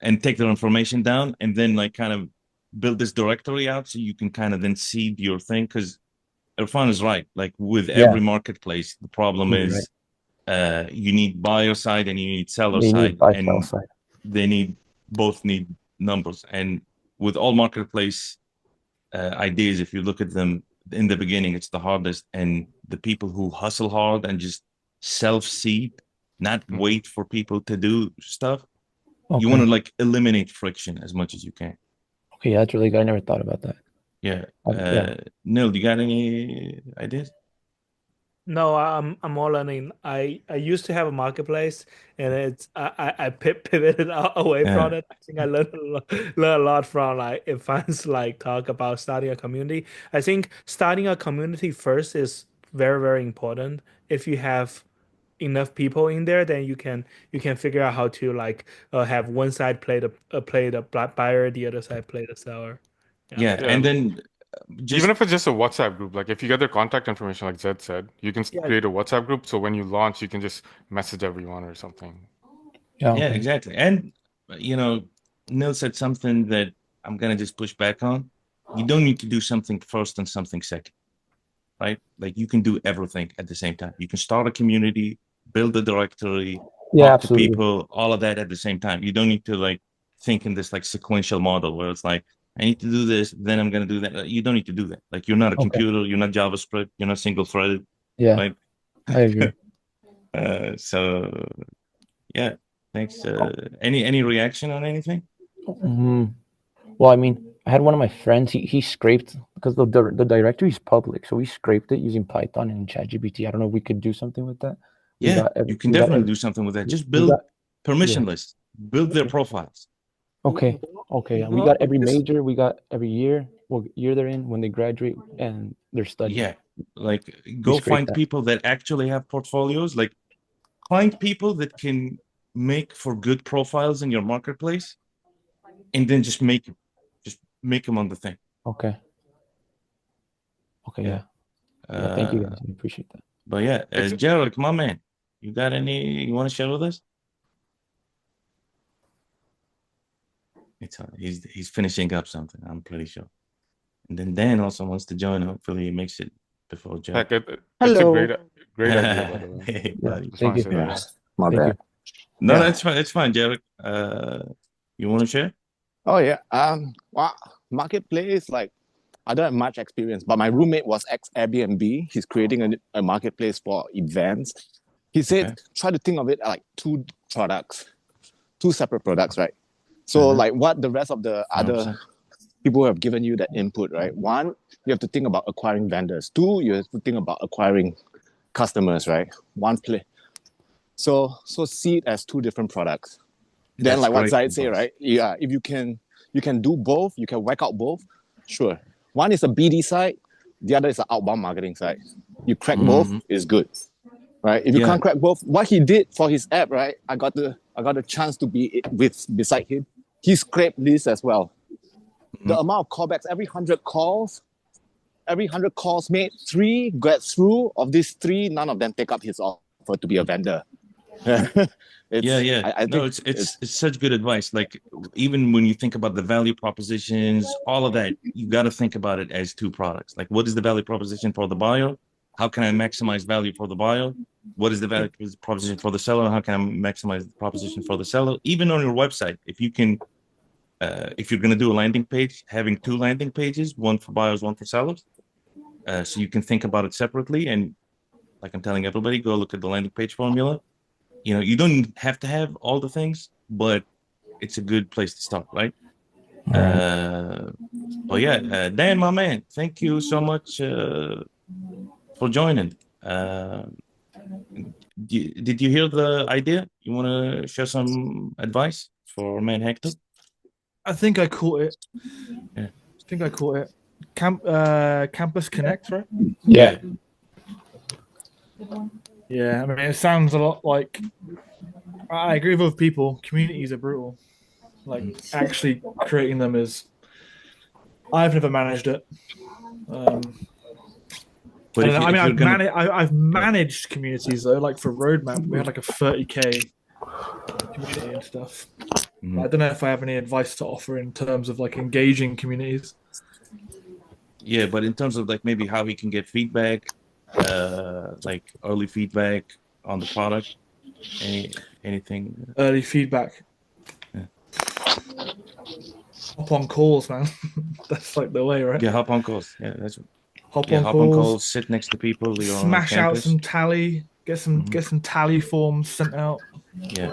And take their information down, and then like kind of build this directory out so you can kind of then seed your thing. Because Irfan is right. Like with Yeah. every marketplace, the problem You're is you need buyer side and you need seller They side, need buy and sell side. they both need numbers. And with all marketplace ideas, if you look at them in the beginning, it's the hardest. And the people who hustle hard and just self-seed, not wait for people to do stuff, you want to Okay. like eliminate friction as much as you can. Okay, yeah, that's really good. I never thought about that. Yeah. Yeah. Neil, do you got any ideas? No, I'm all learning. I used to have a marketplace, and I pivoted away from Yeah. it. I think I learned a lot from like Irfan's like talk about starting a community. I think starting a community first is very, very important. If you have enough people in there, then you can figure out how to like have one side play the buyer, the other side play the seller. Yeah. Yeah. yeah. And then Even just if it's just a WhatsApp group, like if you get their contact information, like Zed said, you can Yeah. create a WhatsApp group. So when you launch, you can just message everyone or something. Yeah. yeah, Okay. exactly. And Neil said something that I'm gonna just push back on. You don't need to do something first and something second, right? Like you can do everything at the same time. You can start a community, build a directory, Yeah, talk to absolutely. people, all of that at the same time. You don't need to like think in this like sequential model where it's like, I need to do this, then I'm gonna do that. You don't need to do that. Like you're not a Okay. computer, you're not JavaScript, you're not single threaded, Yeah, right? I agree. So yeah, thanks. Any reaction on anything? Well, I mean, I had one of my friends. He scraped because the directory is public, so we scraped it using Python and ChatGPT. I don't know if we could do something with that. Yeah, you can definitely do something with that. Just build permissionless, build their profiles. Okay. And we got every major, we got every year, what year they're in, when they graduate, and their study. Yeah, like go find people that actually have portfolios. Like find people that can make for good profiles in your marketplace, and then just make them on the thing. Okay. Yeah. Yeah, thank you guys. I appreciate that. But yeah, Gerald, my man, you got any you want to share with us? He's finishing up something, I'm pretty sure. And then Dan also wants to join. Hopefully he makes it before Joe. Heck, it's Hello. a great idea, by the way. Hey, buddy. Thank you. Yeah, my Thank bad. No, Yeah. that's fine. It's fine, Jared. You want to share? Oh yeah. Well, marketplace, like I don't have much experience, but my roommate was ex Airbnb. He's creating a marketplace for events. He said, try to think of it like two separate products, right? So like what the rest of the other 100%. people have given you that input, right? One, you have to think about acquiring vendors. Two, you have to think about acquiring customers, right? One play. So see it as two different products. Then That's like what great Zaid say, advice. right? Yeah, if you can do both, you can work out both. Sure. One is a BD side, the other is an outbound marketing side. You crack both is good, right? If you Yeah. can't crack both, what he did for his app, right? I got the chance to be beside him. He scraped this as well. The amount of callbacks, every 100 calls made, 3 get through. Of these 3, none of them take up his offer to be a vendor. Yeah. I No, think it's such good advice. Like even when you think about the value propositions, all of that, you got to think about it as two products. Like what is the value proposition for the buyer? How can I maximize value for the buyer? What is the value proposition for the seller? How can I maximize the proposition for the seller? Even on your website, if you can, if you're going to do a landing page, having 2 landing pages, one for buyers, one for sellers, so you can think about it separately. And like I'm telling everybody, go look at the landing page formula. You don't have to have all the things, but it's a good place to start, right? But yeah, Dan, my man, thank you so much for joining. Did you hear the idea? You want to share some advice for man Hector? I think I caught it. Yeah. Campus Connect, right? Yeah. Yeah, I mean, it sounds a lot like. I agree with other people. Communities are brutal. Like actually creating them is. I've never managed it. But I if don't know. you I mean, if you're gonna I've managed communities though. Like for Roadmap, we had like a 30K community and stuff. Mhm. I don't know if I have any advice to offer in terms of like engaging communities. Yeah, but in terms of like maybe how he can get feedback, like early feedback on the product, anything. Early feedback. Yeah. Hop on calls, man. That's like the way, right? Yeah, hop on calls. Hop Yeah, on hop on calls, calls, sit next to people you're on smash out campus. some tally, get Mhm. some tally forms sent out. Yeah.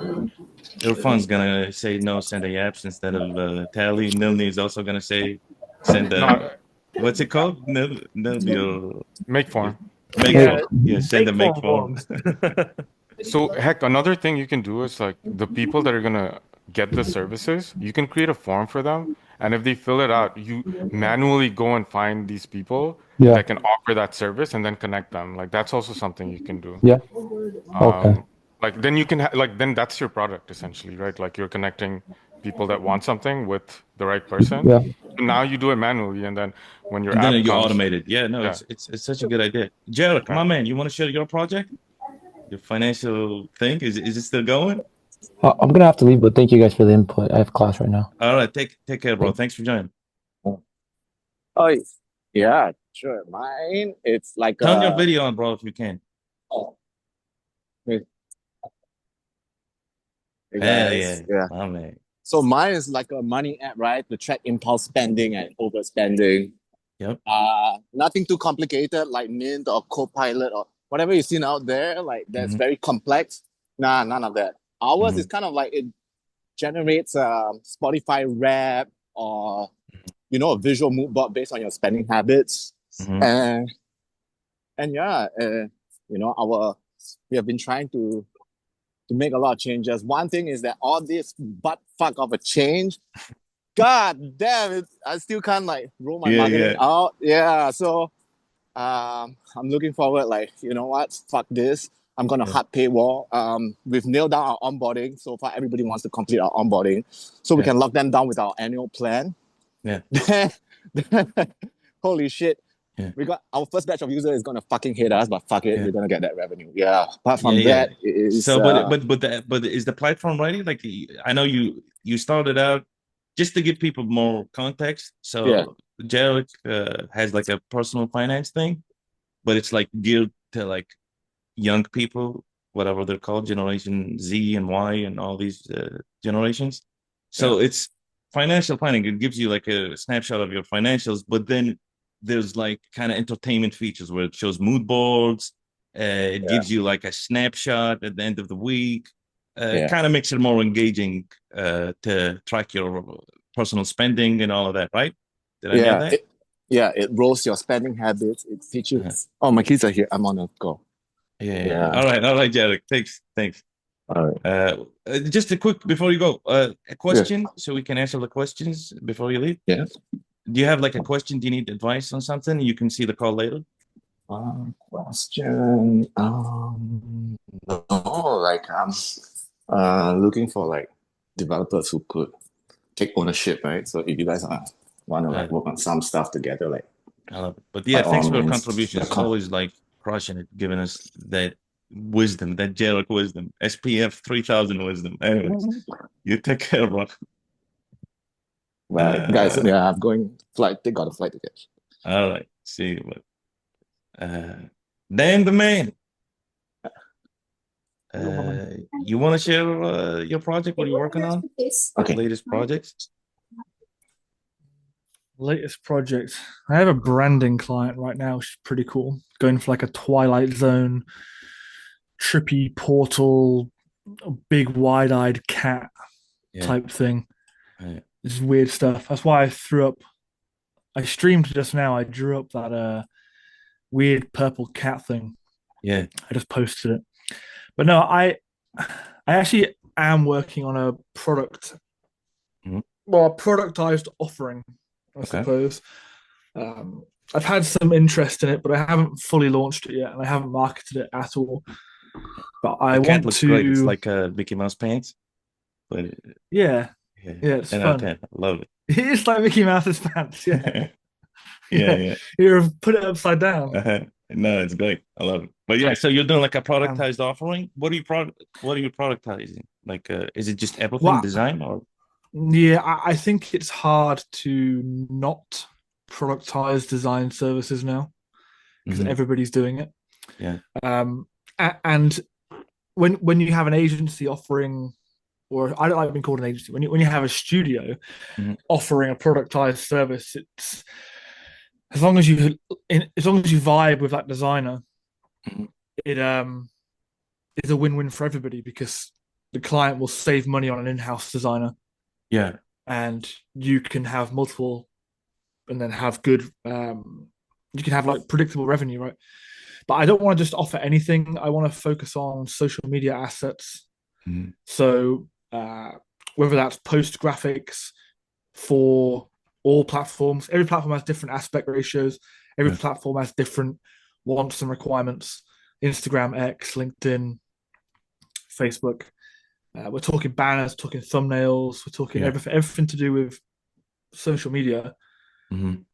Irfan's gonna say no, send a yaps instead of tally. Nilni is also gonna say send Not a what's it called? Nilni or make form. make Make form. Yeah, Yeah, send a make make phone form. forms. So heck, another thing you can do is like the people that are gonna get the services, you can create a form for them, and if they fill it out, you manually go and find these people Yeah. that can offer that service and then connect them. Like that's also something you can do. Yeah. Okay. Like then you can like then that's your product essentially, right? Like you're connecting people that want something with the right person. Yeah. Now you do it manually, and then when your And then app you comes, automate it. Yeah, no, yeah, it's such a good idea. Jared, yeah. my man, you want to share your project? Your financial thing? Is it still going? I'm gonna have to leave, but thank you guys for the input. I have class right now. All right, take care, bro. Thanks for joining. Oh, yeah, sure. Mine, it's like Turn your video on, bro, if you can. oh, hey Hell yeah, guys, yeah. my man. So mine is like a money app, right? To track impulse spending and overspending. Yep. Nothing too complicated like Mint or Copilot or whatever you've seen out there, like that's Mhm. very complex. Nah, none of that. Ours Mhm. is kind of like it generates a Spotify rap or a visual mood board based on your spending habits. Mhm. And yeah, we have been trying to make a lot of changes. One thing is that all this butt fuck of a change, god damn it, I still can't like roll my marketing out. Yeah, so I'm looking forward, like, you know what, fuck this. I'm gonna Yeah. hard paywall. We've nailed down our onboarding. So far, everybody wants to complete our onboarding. So we Yeah. can lock them down with our annual plan. Yeah. Holy shit. Yeah. We got our first batch of users is gonna fucking hate us, but fuck it, Yeah. we're gonna get that revenue. Yeah. Apart from Yeah, that, it is So, but is the platform ready? Like, I know you started out just to give people more context. So, yeah. Jared has like a personal finance thing, but it's like geared to like young people, whatever they're called, Generation Z and Y and all these generations. So it's financial planning. It gives you like a snapshot of your financials, but then there's like kind of entertainment features where it shows mood boards. It gives you like a snapshot at the end of the week. It kind of makes it more engaging to track your personal spending and all of that, right? Did I nail that? It rolls your spending habits. It teaches. Oh, my kids are here. I'm on a go. Yeah. All right, Jarek. Thanks. All right. Just a quick before you go, a question so we can answer the questions before you leave. Yeah. Do you have like a question? Do you need advice on something? You can see the call later. Question. No, like I'm looking for like developers who could take ownership, right? So if you guys want to like work on some stuff together, like. I love it. But yeah, thanks for your contributions. Yeah. Always like crushing it, giving us that wisdom, that Jarek wisdom, SPF 3000 wisdom. Anyways, you take care, bro. Guys, I'm going flight. They got a flight ticket. All right. See you. Dan the man. You want to share your project? What are you working on? Okay. Latest projects? Latest project. I have a branding client right now, which is pretty cool. Going for like a Twilight Zone, trippy portal, a big wide-eyed cat type thing. Right. This is weird stuff. That's why I streamed just now. I drew up that weird purple cat thing. Yeah. I just posted it. But no, I actually am working on a product. Mhm. Well, a productized offering, I suppose. I've had some interest in it, but I haven't fully launched it yet, and I haven't marketed it at all. But I want looks to. Great. It's like Mickey Mouse pants. But yeah, it's 10 fun. out of 10. I love it. It's like Mickey Mouse's pants. Yeah. Yeah. You put it upside down. No, it's great. I love it. But yeah, so you're doing like a Um, productized offering. What are you productizing? Like, is it just everything well, design or? yeah, I think it's hard to not productize design services now because Mhm. everybody's doing it. Yeah. Um, and when you have an agency offering, or I don't like being called an agency, when you have a studio Mhm. offering a productized service, it's as long as you vibe with that designer, Mhm. it is a win-win for everybody because the client will save money on an in-house designer, Yeah. and you can have multiple, and then have good. You can have like predictable revenue, right? But I don't want to just offer anything. I want to focus on social media assets. Mhm. So whether that's post graphics for all platforms, every platform has different aspect ratios. Every Yeah. platform has different wants and requirements. Instagram, X, LinkedIn, Facebook. We're talking banners, talking thumbnails, we're talking Yeah. everything to do with social media. Mhm.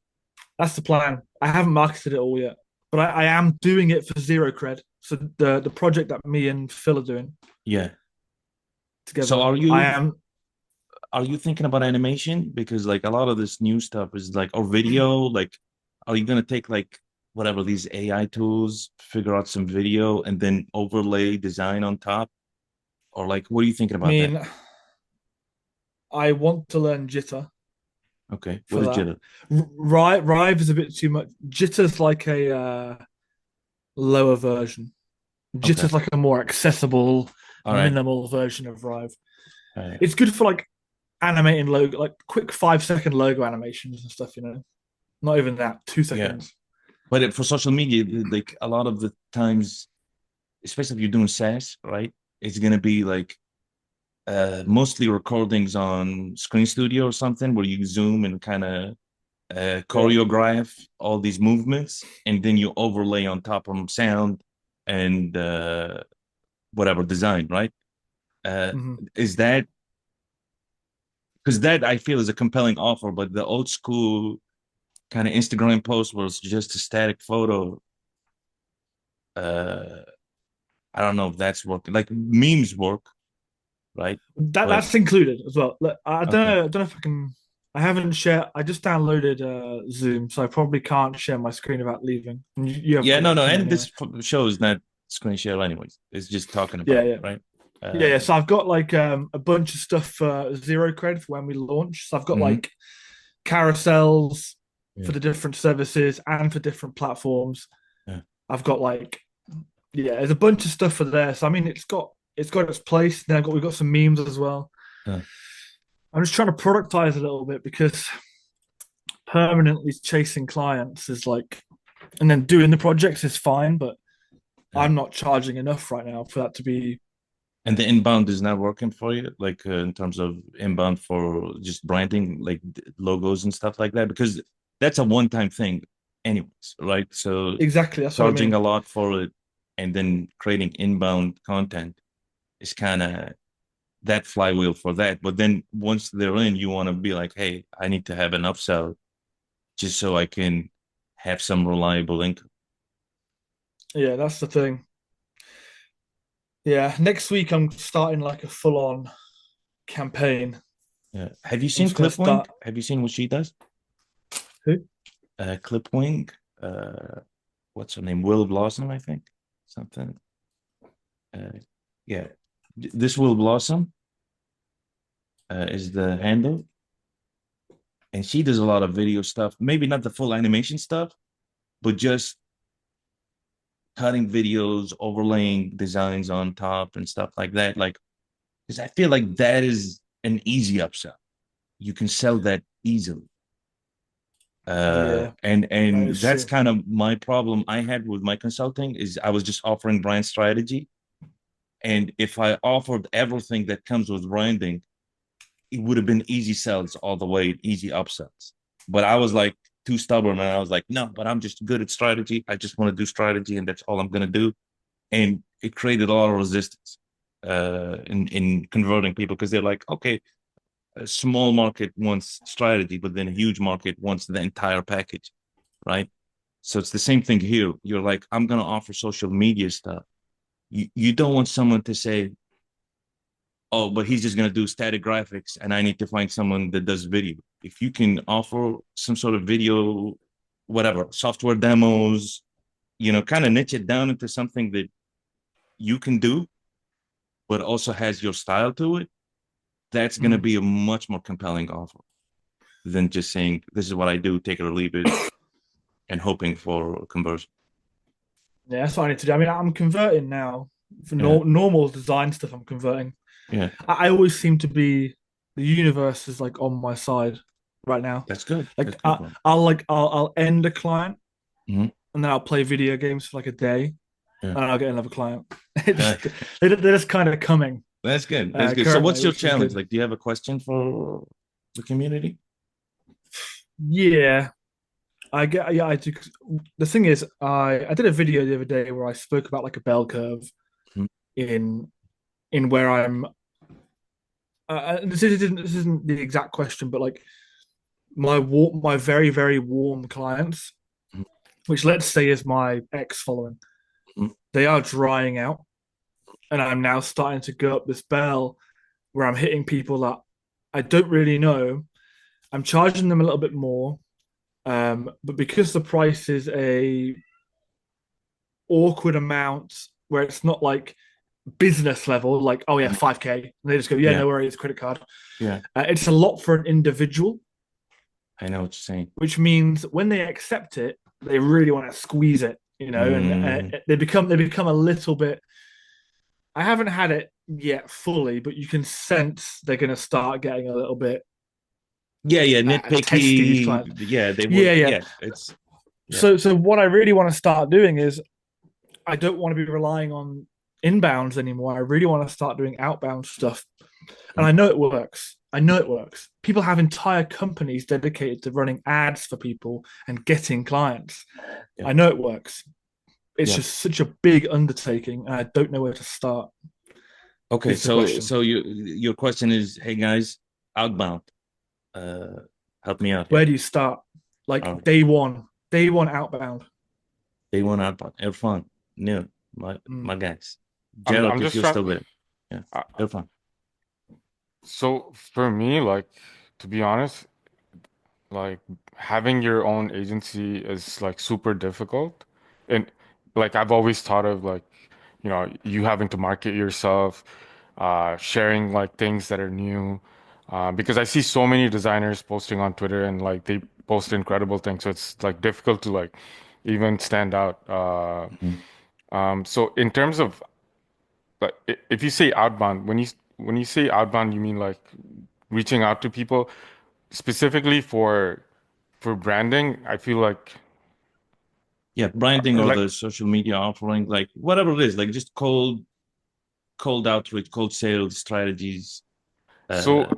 That's the plan. I haven't marketed it all yet, but I am doing it for zero cred. So the project that me and Phil are doing Yeah. So together, I am. are you thinking about animation? Because like a lot of this new stuff is like, or video, like, are you gonna take like whatever these AI tools, figure out some video and then overlay design on top? Or like, what are you thinking I about that? mean, I want to learn jitter Okay. What for is that. jitter? Rive is a bit too much. Jitter's like a lower version. Okay. Jitter's like a more accessible, All right. minimal version of Rive. All right. It's good for like animating logo, like quick 5 second logo animations and stuff. Not even that, two Yeah. seconds. But for social media, like a lot of the times, especially if you're doing SaaS, right? It's gonna be like mostly recordings on Screen Studio or something where you zoom and kind of Yeah. choreograph all these movements and then you overlay on top of them sound and whatever design, right? Uh, Mm-hmm. is that because that I feel is a compelling offer, but the old school kind of Instagram post was just a static photo. Uh, I don't know if that's working. Like memes work, right? But That's included as well. Look, I don't okay. know. I don't know if I can. I haven't shared. I just downloaded Zoom, so I probably can't share my screen without leaving. And you have Yeah, got no, it no, from me and anyway. this show is not screen share anyways. It's just talking Yeah, about it, yeah, right? yeah. So I've got like a bunch of stuff for zero credit for when we launch. So I've got Mhm. like carousels for Yeah, the different services and for different platforms. yeah, I've got like, yeah, there's a bunch of stuff for there. So I mean, it's got its place. Then we've got some memes as well. yeah, I'm just trying to productize a little bit because permanently chasing clients is like, and then doing the projects is fine, but yeah. I'm not charging enough right now for that to be. And the inbound is not working for you, like in terms of inbound for just branding, like logos and stuff like that, because that's a one-time thing, anyways, right? So Exactly, that's what I charging mean. a lot for it and then creating inbound content is kind of that flywheel for that. But then once they're in, you want to be like, hey, I need to have an upsell just so I can have some reliable income. Yeah, that's the thing. Yeah, next week I'm starting like a full on campaign. Yeah. Have you I'm seen just gonna Clipwing? start. Have you seen what she does? Who? Clipwing. What's her name? Will Blossom, I think. Something. Uh, yeah. This Will Blossom is the handle, and she does a lot of video stuff. Maybe not the full animation stuff, but just cutting videos, overlaying designs on top and stuff like that. Like, because I feel like that is an easy upsell. You can sell that easily. Yeah, that And is that's true. kind of my problem I had with my consulting is I was just offering brand strategy. And if I offered everything that comes with branding, it would have been easy sells all the way, easy upsells. But I was like too stubborn and I was like, no, but I'm just good at strategy. I just want to do strategy and that's all I'm gonna do. And it created a lot of resistance in converting people because they're like, okay, a small market wants strategy, but then a huge market wants the entire package, right? So it's the same thing here. You're like, I'm gonna offer social media stuff. You don't want someone to say, oh, but he's just gonna do static graphics, and I need to find someone that does video. If you can offer some sort of video, whatever, software demos, kind of niche it down into something that you can do, but also has your style to it, that's going to be a much more compelling offer than just saying, this is what I do, take it or leave it, and hoping for conversion. Yeah, that's what I need to do. I mean, I'm converting now for Yeah. normal design stuff. I'm converting. Yeah, I always seem to be the universe is like on my side right now. that's good. Like That's good, bro. I'll end a client Mhm. and then I'll play video games for like a day Yeah. and I'll get another client. Yeah. They're just kind of coming. That's good. That's good. So Currently, what's your which is challenge? good. Like, do you have a question for the community? Yeah, I do. The thing is, I did a video the other day where I spoke about like a bell curve Mhm. in where I'm. This isn't the exact question, but like my very very warm clients, Mhm. which let's say is my ex following, Mhm. they are drying out, and I'm now starting to go up this bell where I'm hitting people that I don't really know. I'm charging them a little bit more, but because the price is a awkward amount where it's not like business level, like, oh yeah, Mhm. 5K. And they just go, yeah, Yeah, no worries, credit card. yeah. It's a lot for an individual, I know what you're saying. which means when they accept it, they really want to squeeze it, and Mm. they become a little bit. I haven't had it yet fully, but you can sense they're going to start getting a little bit Yeah, testy. These nitpicky. clients, Yeah, they yeah, would. yeah. Yeah, it's yeah. So what I really want to start doing is I don't want to be relying on inbounds anymore. I really want to start doing outbound stuff. And Mm. I know it works. I know it works. People have entire companies dedicated to running ads for people and getting clients. Yeah, I know it works. It's yeah. just such a big undertaking, and I don't know where to start. Okay, Is the so question. so your question is, hey guys, outbound, uh, help me out here. Where do you start? All Like right, day one outbound. they want outbound. Irfan, Neil, my Mm. guys, I'm Gerald, if just you're trying. still there, yeah, Uh, Irfan. so for me, like to be honest, like having your own agency is like super difficult. And like I've always thought of like, you having to market yourself, sharing like things that are new. Because I see so many designers posting on Twitter and like they post incredible things. So it's like difficult to like even stand out. Mhm. So in terms of like if you say outbound, when you say outbound, you mean like reaching out to people specifically for branding. I feel Yeah, branding or like the social media offering, like whatever it is, like just cold outreach, cold sales strategies. so Uh,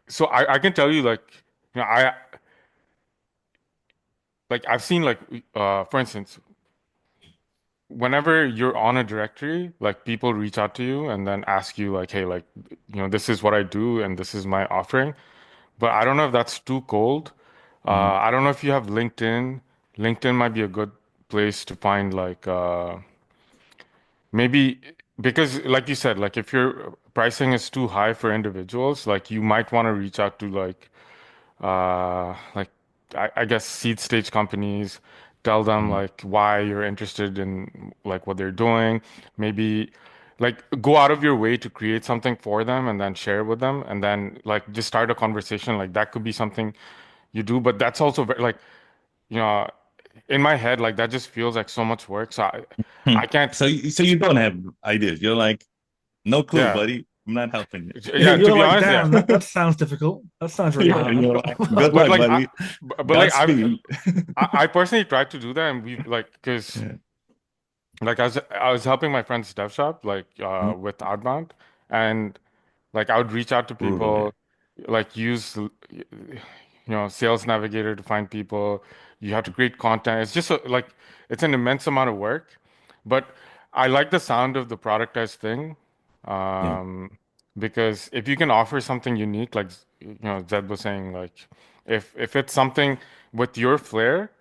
so I can tell you like I like I've seen like for instance whenever you're on a directory, like people reach out to you and then ask you like, hey, like, this is what I do and this is my offering. But I don't know if that's too cold. mhm. I don't know if you have LinkedIn. LinkedIn might be a good place to find like maybe because like you said, like if your pricing is too high for individuals, like you might want to reach out to like I guess seed stage companies, tell them Mhm. like why you're interested in like what they're doing, maybe like go out of your way to create something for them and then share it with them and then like just start a conversation like that could be something you do, but that's also very, like you know in my head like that just feels like so much work, so I can't. So you don't have ideas. You're like, no clue, Yeah, buddy. I'm not helping you. yeah, to You're be like, honest, yeah. damn, that sounds difficult. That sounds really Yeah, and hard. you're like, good But luck, like buddy. but like Godspeed. I personally tried to do that and we like because Yeah. like I was helping my friend's dev shop like Mhm. with outbound, and like I would reach out to Brutal, yeah. people, like use Sales Navigator to find people. You have to create content. It's just like it's an immense amount of work, but I like the sound of the productized thing, Yeah. um, because if you can offer something unique, like Zed was saying, like if it's something with your flair,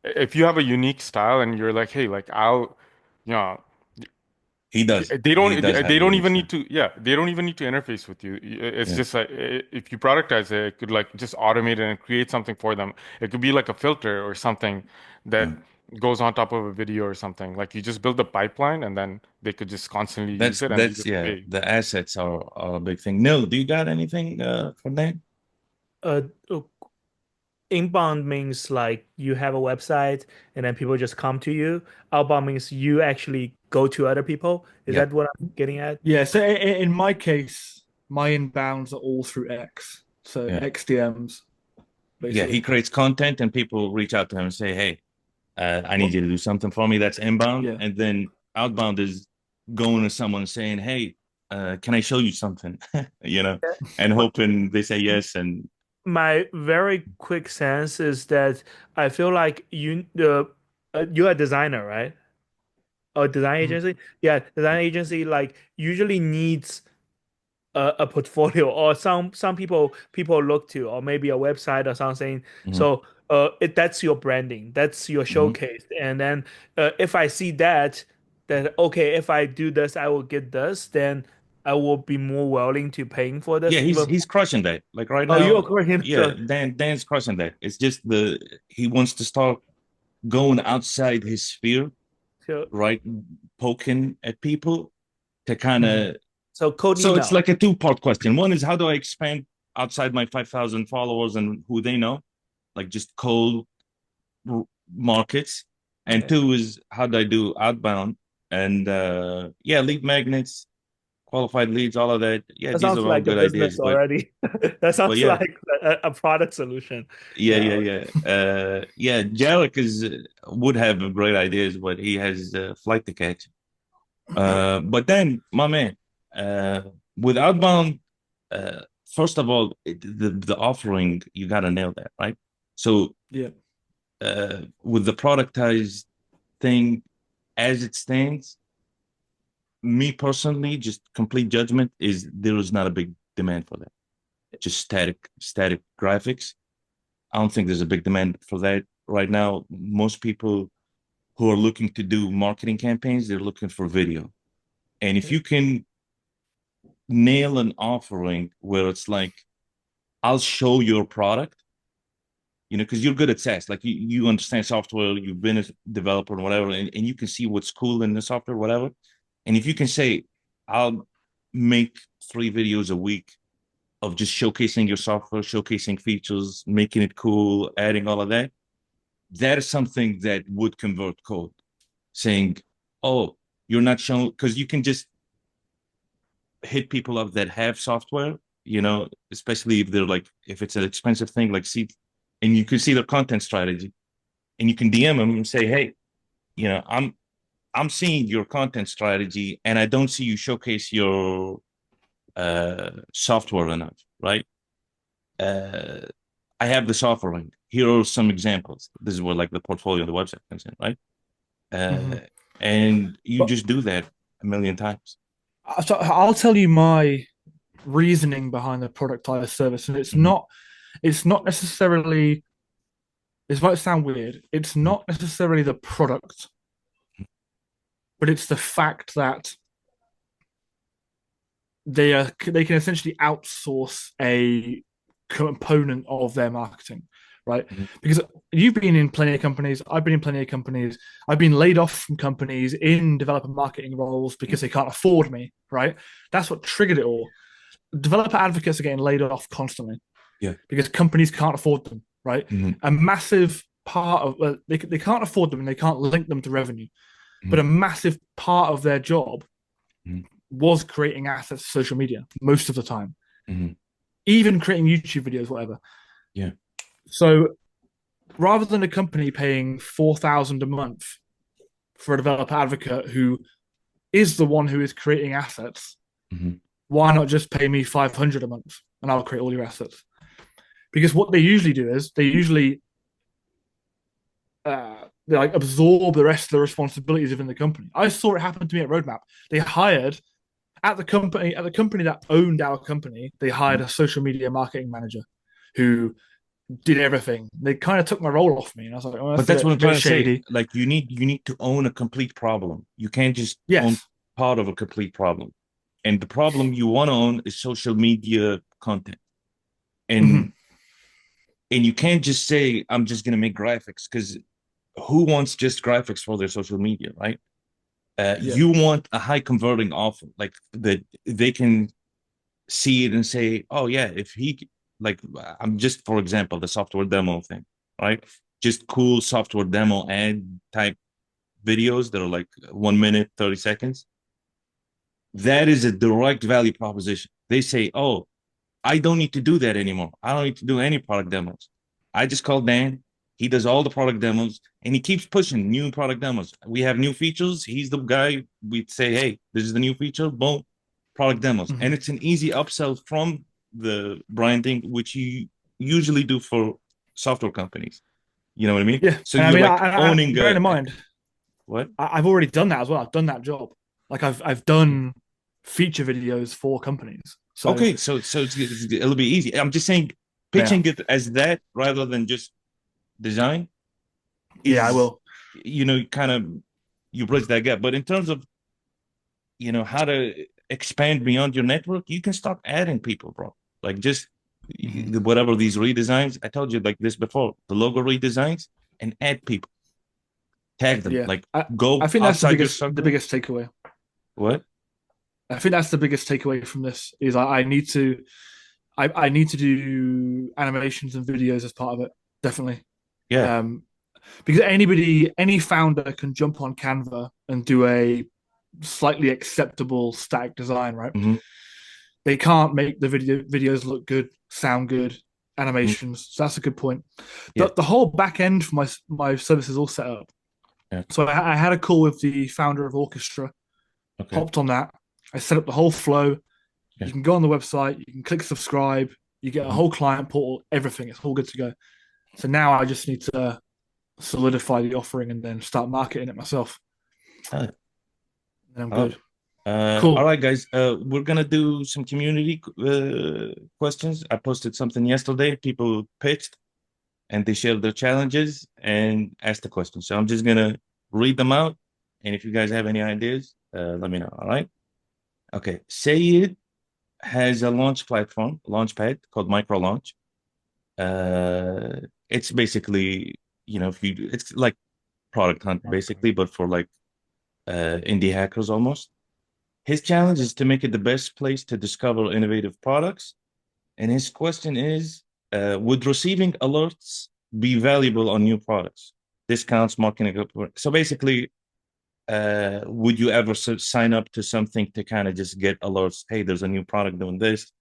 if you have a unique style and you're like, hey, like I'll, you know, He does. they He don't does have they a don't unique even style. need to, yeah, they don't even need to interface with you. It's Yeah. just like if you productize it, it could like just automate it and create something for them. It could be like a filter or something that Yeah. goes on top of a video or something. Like you just build a pipeline and then they could just constantly use it and you That's get yeah. paid. The assets are a big thing. No, do you got anything for that? Uh, Inbound means like you have a website and then people just come to you. Outbound means you actually go to other people. Is Yeah. that what I'm getting at? Yeah, so in my case, my inbounds are all through X, so Yeah. XDMs Yeah. He basically. creates content and people reach out to him and say, hey, I need you to do something for me. That's inbound. Yeah. And then outbound is going to someone saying, hey, can I show you something? You know, and hoping they say yes. And My very quick sense is that I feel like you're a designer, right? Or design Mhm. agency? Yeah, design agency like usually needs a portfolio or some people look to, or maybe a website or something. mhm, So that's your branding, that's your mhm. showcase. And then if I see that okay, if I do this I will get this, then I will be more willing to paying for Yeah, this even. he's crushing that. Like right Oh, you now, agree him? yeah, So Dan's crushing that. It's just he wants to start going outside his sphere, so right? Poking at people to kind Mhm. of. so cold So it's email. like a two-part question. One is how do I expand outside my 5,000 followers and who they know, like just cold markets. And Okay. two is how do I do outbound and yeah, lead magnets, qualified leads, all of that. Yeah, That these sounds are all like a good business ideas, already. That but sounds yeah, like a product solution. yeah, Yeah. yeah, yeah. Yeah, Jarek is would have great ideas, but he has a flight to catch. But then, my man, uh, with outbound, first of all, the offering you got to nail that, right? So, Yeah. with the productized thing as it stands, me personally, just complete judgment is there is not a big demand for that. Just static graphics. I don't think there's a big demand for that right now. Most people who are looking to do marketing campaigns, they're looking for video. And if Okay. you can nail an offering where it's like, I'll show your product, you know, because you're good at SaaS, like you understand software, you've been a developer and whatever, and you can see what's cool in the software, whatever. And if you can say, I'll make 3 videos a week of just showcasing your software, showcasing features, making it cool, adding all of that, that is something that would convert code. Saying, oh, you're not showing, because you can just hit people up that have software, you know, especially if they're like, if it's an expensive thing, like see, and you can see their content strategy and you can DM them and say, hey, you know, I'm seeing your content strategy and I don't see you showcase your software enough, right? Uh, I have this offering. Here are some examples. This is where like the portfolio of the website comes in, right? Hmm. And you But just do that a million times. so I'll tell you my reasoning behind the productized service, and Mhm, it's not necessarily. This might sound weird. It's mhm, not necessarily the product, but it's the fact that they can essentially outsource a component of their marketing, right? mhm, Because you've been in plenty of companies, I've been in plenty of companies, I've been laid off from companies in developer marketing roles mhm. because they can't afford me, right? That's what triggered it all. Developer advocates are getting laid off constantly Yeah. because companies can't afford them, right? Mhm, A massive part of they can't afford them and they can't link them to revenue, but mhm, a massive part of their job mhm, was creating assets for social media most of the time, mhm. even creating YouTube videos, whatever. Yeah. So rather than a company paying 4,000 a month for a developer advocate who is the one who is creating assets, Mhm, why not just pay me 500 a month and I'll create all your assets? Because what they usually do is they usually they like absorb the rest of the responsibilities within the company. I saw it happen to me at Roadmap. They hired at the company that owned our company, they hired mhm, a social media marketing manager who did everything. They kind of took my role off me, and I was like, oh, But that's that's what I'm a bit trying to say. shady. Like you need to own a complete problem. You can't just own Yes. part of a complete problem. And the problem you want to own is social media content. Hmm. And and you can't just say I'm just gonna make graphics because who wants just graphics for their social media, right? Yeah. You want a high converting offer, like that they can see it and say, oh yeah, if he like I'm just for example the software demo thing, right? Just cool software demo ad type videos that are like 1 minute, 30 seconds. That is a direct value proposition. They say, oh, I don't need to do that anymore. I don't need to do any product demos. I just call Dan. He does all the product demos and he keeps pushing new product demos. We have new features. He's the guy we say, hey, this is the new feature. Boom, product demos. Hmm. And it's an easy upsell from the branding, which you usually do for software companies. You know what I mean? Yeah. So And I you're mean, like owning bearing in a mind, what? I've already done that as well. I've done that job. Like I've done feature videos for companies. So Okay, so it'll be easy. I'm just saying, yeah, pitching it as that rather than just design yeah, I is, will. kind of you bridge that gap. But in terms of how to expand beyond your network, you can start adding people, bro. Like just Hmm. whatever these redesigns. I told you like this before, the logo redesigns and add people, tag them, Yeah, like I go think that's outside your the circle. biggest takeaway. What? I think that's the biggest takeaway from this is I need to I need to do animations and videos as part of it. Definitely. Yeah. Um, because any founder can jump on Canva and do a slightly acceptable static design, right? Hmm. They can't make the videos look good, sound good, Hmm. animations. So that's a good point. Yeah. The whole back end for my service is all set up. Yeah. So I had a call with the founder of Orchestra, Okay. hopped on that. I set up the whole flow. Yeah. You can go on the website, you can click subscribe, you get a Mhm. whole client portal, everything. It's all good to go. So now I just need to solidify the offering and then start marketing it myself. Uh, And I'm uh, good. all Cool. right, guys. We're gonna do some community questions. I posted something yesterday. People pitched and they shared their challenges and asked the questions. So I'm just gonna read them out, and if you guys have any ideas, let me know. All right. Okay. Sayed has a launch platform, launchpad called Micro Launch. It's basically, if you, it's like Product Hunt basically, but for like indie hackers almost. His challenge is to make it the best place to discover innovative products. And his question is, would receiving alerts be valuable on new products? Discounts, marketing. So basically, would you ever sign up to something to kind of just get alerts? Hey, there's a new product doing this.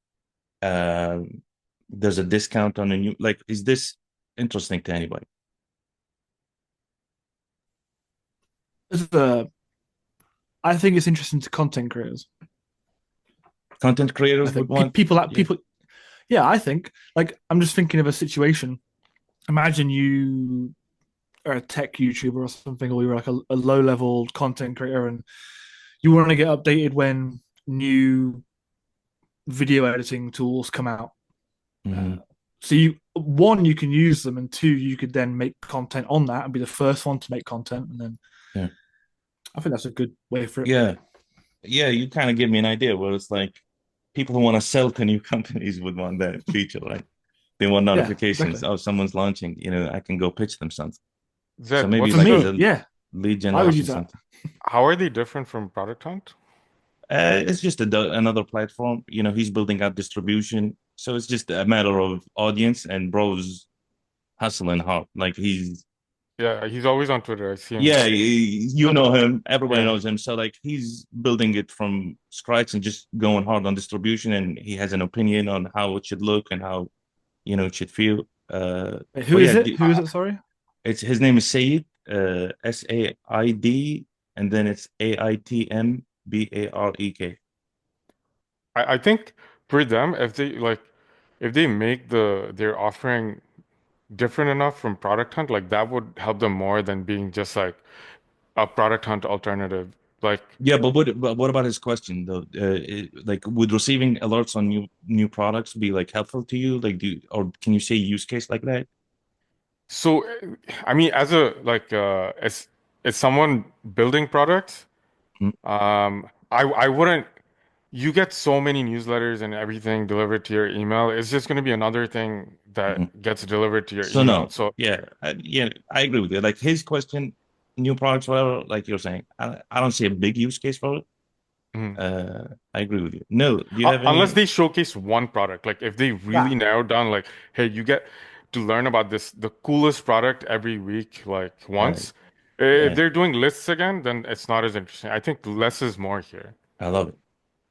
Um, there's a discount on a new, like, is this interesting to anybody? I think it's interesting to content creators. Content I creators would think want, yeah. people. Yeah, I think like I'm just thinking of a situation. Imagine you are a tech YouTuber or something, or you're like a low level content creator, and you want to get updated when new video editing tools come out. Uh, Mhm. so you can use them, and two, you could then make content on that and be the first one to make content, and then Yeah. I think that's a good way for it. Yeah. Yeah. You kind of give me an idea where it's like people who want to sell to new companies would want that feature, right? They want Yeah, notifications. exactly. Oh, someone's launching, I can go pitch them something. So Zed, maybe what's For like as the me, a yeah, lead I would generation use that. something. how are they different from Product Hunt? It's just another platform. He's building out distribution. So it's just a matter of audience and bro's hustling hard. Like Yeah, he's always on Twitter. I see him. yeah, you know him. Everybody Yeah. knows him. So like he's building it from scratch and just going hard on distribution. And he has an opinion on how it should look and how, it should feel. Wait, who But is yeah, it? Who is it? Sorry. it's his name is Said, Said, and then it's Aitmbarek. I think for them, if they make their offering different enough from Product Hunt, like that would help them more than being just like a Product Hunt alternative. Like, Yeah, but what about his question though? Like, would receiving alerts on new products be like helpful to you? Like, or can you say use case like that? so I mean, as a like as someone building products, Mhm, I wouldn't. You get so many newsletters and everything delivered to your email. It's just going to be another thing that mhm. gets delivered to your So email. no, So, yeah, yeah, I agree with you. Like his question, new products, whatever. Like you're saying, I don't see a big use case for it. mhm. I agree with you. No, do you have Unless any? they showcase one product, like if they Yeah. really narrow down, like, hey, you get to learn about this, the coolest product every week, like Right. once. If Yeah, they're doing lists again, then it's not as interesting. I think less is more here. I love it.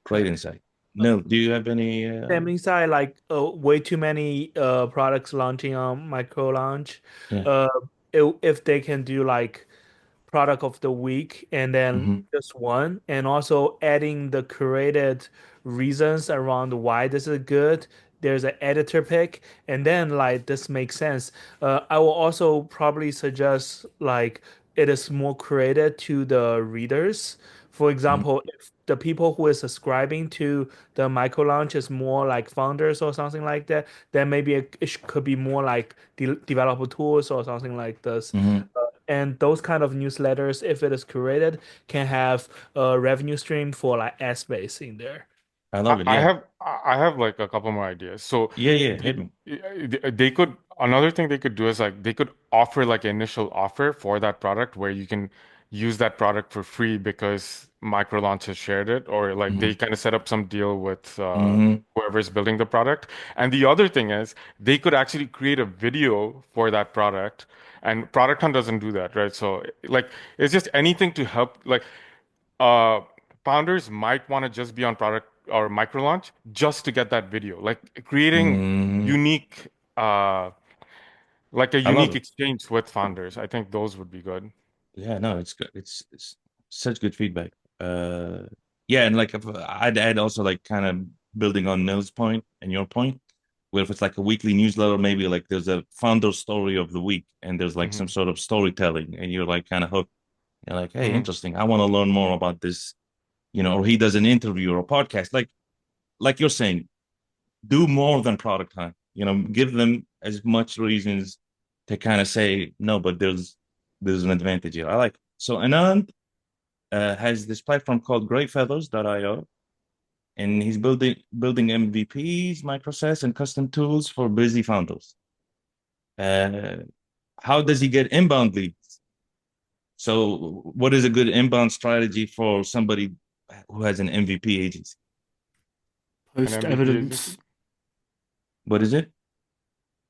Great insight. No, do you have any? Same inside, like way too many products launching on micro launch. Yeah. Uh, if they can do like product of the week and then Hmm. just one, and also adding the curated reasons around why this is good. There's an editor pick, and then like this makes sense. I will also probably suggest like it is more curated to the readers. For example, if the people who is subscribing to the micro launch is more like founders or something like that, then maybe could be more like developer tools or something like this. Hmm. And those kind of newsletters, if it is curated, can have a revenue stream for like ad space in there. I love it. Yeah. I have like a couple more ideas. So Yeah, yeah. they, Hit me. they could another thing they could do is like they could offer like an initial offer for that product where you can use that product for free because Microlaunch has shared it, or like Hmm. they kind of set up some deal with Hmm. whoever's building the product. And the other thing is they could actually create a video for that product. And Product Hunt doesn't do that, right? So like it's just anything to help like uh founders might want to just be on product or micro launch just to get that video like creating Hmm. unique uh like a I love unique it. exchange with founders. I think those would be good. Yeah, no, it's good. It's such good feedback. Uh, yeah, and like I'd add also like kind of building on Nils' point and your point, where if it's like a weekly newsletter, maybe like there's a founder story of the week, and there's like some Hmm. sort of storytelling, and you're like kind of hooked. You're like, hey, Hmm. interesting. I want to learn more about this, or he does an interview or a podcast. Like you're saying, do more than product hunt. Give them as much reasons to kind of say no, but there's an advantage here. I like it. So Anand has this platform called GreatFeathers.io, and he's building MVPs, microsets, and custom tools for busy founders. Uh, how does he get inbound leads? So, what is a good inbound strategy for somebody who has an MVP agency? An Post MVP agency. evidence, What is it?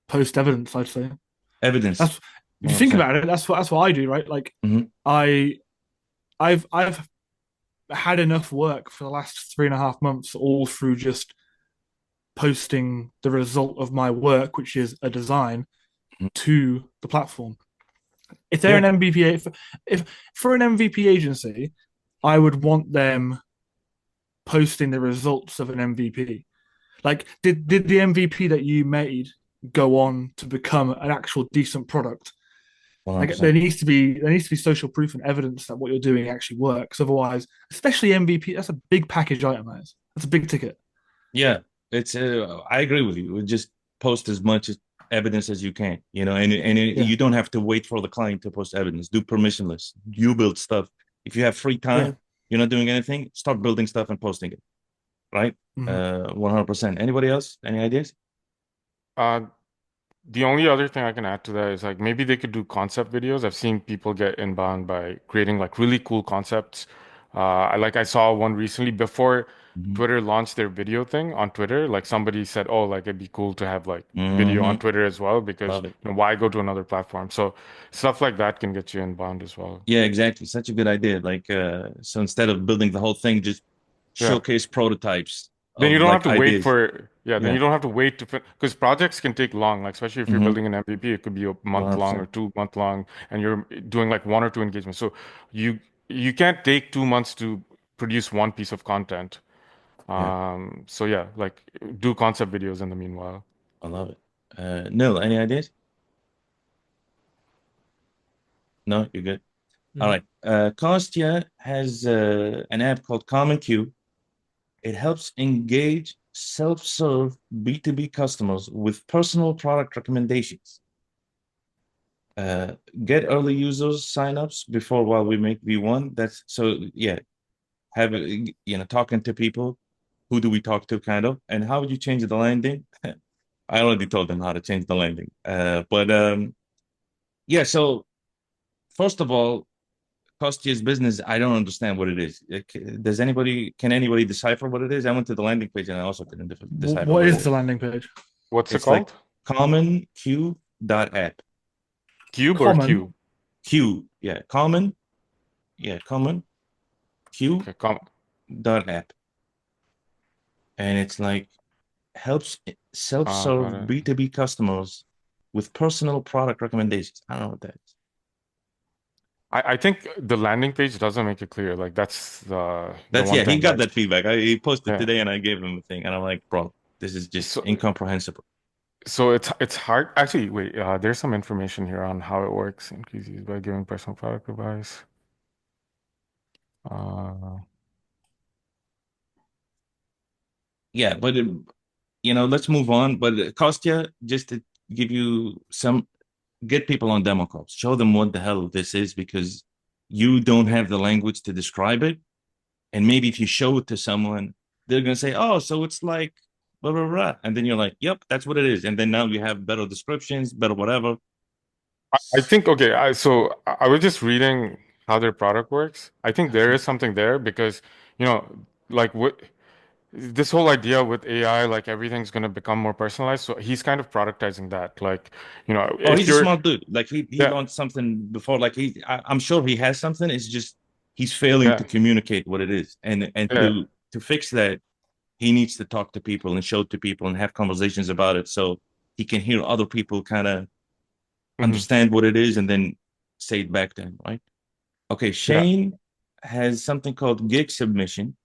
post evidence. I'd say Evidence. that's if you think 100%. about it, that's what I do, right? Like Hmm. I I've had enough work for the last 3.5 months, all through just posting the result of my work, which is a design, to the platform. If they're Yeah. an MVP, if for an MVP agency, I would want them posting the results of an MVP. Like, did the MVP that you made go on to become an actual decent product? Like, 100%. there needs to be social proof and evidence that what you're doing actually works. Otherwise, especially MVP, that's a big package item. That's a big ticket. Yeah, it's I agree with you. Just post as much evidence as you can, Yeah, you don't have to wait for the client to post evidence. Do permissionless. You build stuff. If you have free yeah. time, you're not doing anything, start building stuff and posting it, right? Mhm. 100%. Anybody else? Any ideas? uh The only other thing I can add to that is like maybe they could do concept videos. I've seen people get inbound by creating like really cool concepts. I saw one recently before Hmm. Twitter launched their video thing on Twitter. Like somebody said, "Oh, like it'd be cool to have like video on Hmm. Twitter as well because Love it. why go to another platform?" So stuff like that can get you inbound as well. Yeah, exactly. Such a good idea. Like, so instead of building the whole thing, just Yeah. showcase prototypes Then you of don't have like to wait ideas. for, yeah, then Yeah. you don't have to wait to, because projects can take long, like especially if you're Hmm. building an MVP, it could be a month long or 100%. 2 month long, and you're doing like one or two engagements. So you you can't take 2 months to produce one piece of content. Yeah, So yeah, like do concept videos in the meanwhile. I love it. Nil, any ideas? No, you're good. All right. Costia has an app called Common Queue. It helps engage self-serve B2B customers with personal product recommendations. Get early users signups before while we make V1. That's so yeah. Have talking to people. Who do we talk to, kind of? And how would you change the landing? I already told them how to change the landing. But yeah. So first of all, Costia's business, I don't understand what it is. Can anybody decipher what it is? I went to the landing page and I also couldn't decipher What what it is the is. landing page? What's it It's like called? commonq.app. Cube or Common. Q? Q, yeah, common, Okay, q.app. And it's like helps got self-serve it. B2B customers with personal product recommendations. I don't know what that is. I think the landing page doesn't make it clear. Like that's the That's one yeah, he thing. got Like that feedback. He posted yeah. today and I gave him a thing. And I'm like, bro, this is just So incomprehensible. so it's hard. Actually, wait. There's some information here on how it works. Increase use by giving personal product advice. Uh, Yeah, but let's move on. But Kostya, just to give you get people on demo calls, show them what the hell this is because you don't have the language to describe it. And maybe if you show it to someone, they're gonna say, "Oh, so it's like blah blah blah," and then you're like, "Yep, that's what it is." And then now you have better descriptions, better whatever. I think okay. I was just reading how their product works. I think there is something there because you know, like what this whole idea with AI, like everything's gonna become more personalized. So he's kind of productizing that. Like, Oh, if he's a you're smart dude. Like he yeah, launched something before. Like I'm sure he has something. It's just he's failing yeah, to communicate what it is, and yeah. to fix that, he needs to talk to people and show it to people and have conversations about it, so he can hear other people kind of Hmm. understand what it is and then say it back to him, right? Okay, Yeah. Shane has something called gig submission.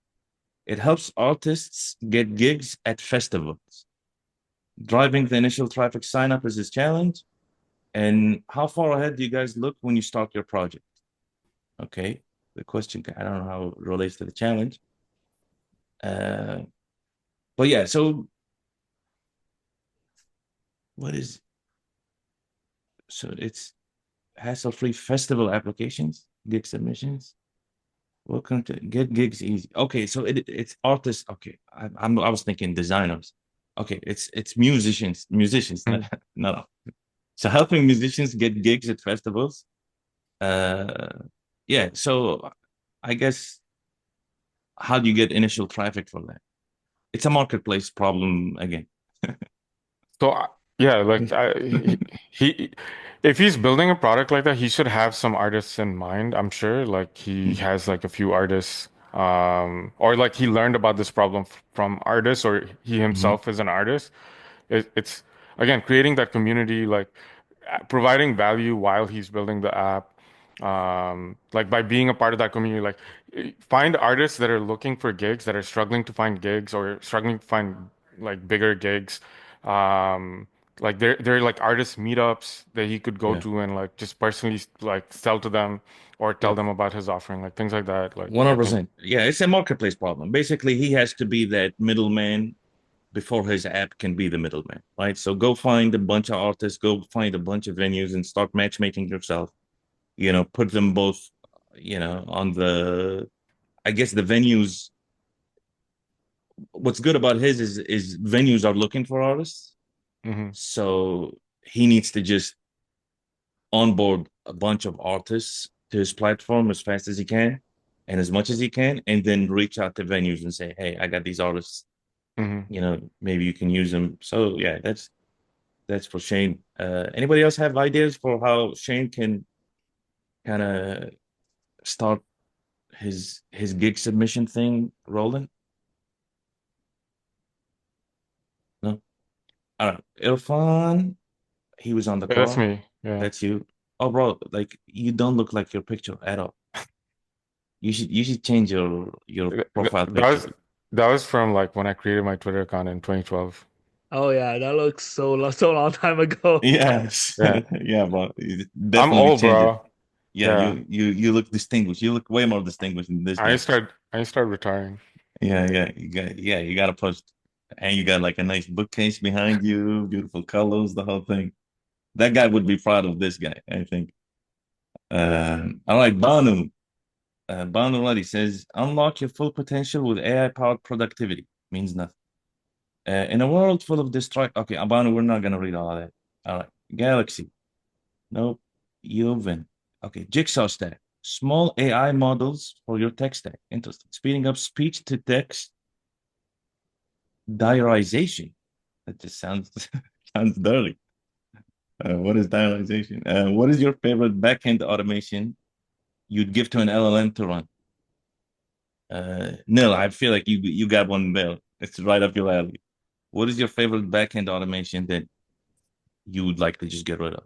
It helps artists get gigs at festivals. Driving the initial traffic sign up is his challenge. And how far ahead do you guys look when you start your project? Okay, the question, I don't know how it relates to the challenge. Uh, but yeah, so what is so it's hassle-free festival applications, gig submissions. Welcome to get gigs easy. Okay, so it's artists. Okay, I was thinking designers. Okay, it's musicians. No, Mhm. no. So helping musicians get gigs at festivals. Uh, yeah. So I guess how do you get initial traffic for that? It's a marketplace problem again. So yeah, like he, if he's building a product like that, he should have some artists in mind. I'm sure, like he Mm-hmm. has like a few artists, or like he learned about this problem from artists, or he Mm-hmm. himself is an artist. It's again creating that community, like providing value while he's building the app. Like by being a part of that community, like find artists that are looking for gigs, that are struggling to find gigs or struggling to find like bigger gigs. Um, like they're like artist meetups that he could go Yeah. to and like just personally like sell to them or tell Yep. them about his offering, like things like that. Like I think 100%. Yeah, it's a marketplace problem. Basically, he has to be that middleman before his app can be the middleman, right? So go find a bunch of artists, go find a bunch of venues and start matchmaking yourself. Put them both, on I guess the venues. What's good about his is venues are looking for artists. hmm So he needs to just onboard a bunch of artists to his platform as fast as he can and as much as he can, and then reach out to venues and say, hey, I got these artists, hmm maybe you can use them. So yeah, that's for Shane. Anybody else have ideas for how Shane can kind of start his gig submission thing rolling? No. All right. Irfan, he was on the Yeah, that's call. me. Yeah. That's you. Oh, bro, like you don't look like your picture at all. You should change your profile That picture. was that was from like when I created my Twitter account in 2012. Oh yeah, that looks so long time ago. Yes. Yeah. Yeah, bro. I'm Definitely old, change it. bro. Yeah, Yeah. you look distinguished. You look way more distinguished than this guy. I start retiring. You got to post, and you got like a nice bookcase behind you, beautiful colors, the whole thing. That guy would be proud of this guy, I think. All right, Banu. Banu Ladi says, unlock your full potential with AI-powered productivity. Means nothing. In a world full of distract. Okay, Banu, we're not gonna read all of that. All right, Galaxy. Nope. Joven. Okay, Jigsaw stack. Small AI models for your tech stack. Interesting. Speeding up speech to text diarization. That just sounds sounds dirty. What is diarization? What is your favorite backend automation you'd give to an LLM to run? Nil, I feel like you got one, Bill. It's right up your alley. What is your favorite backend automation that you would like to just get rid of?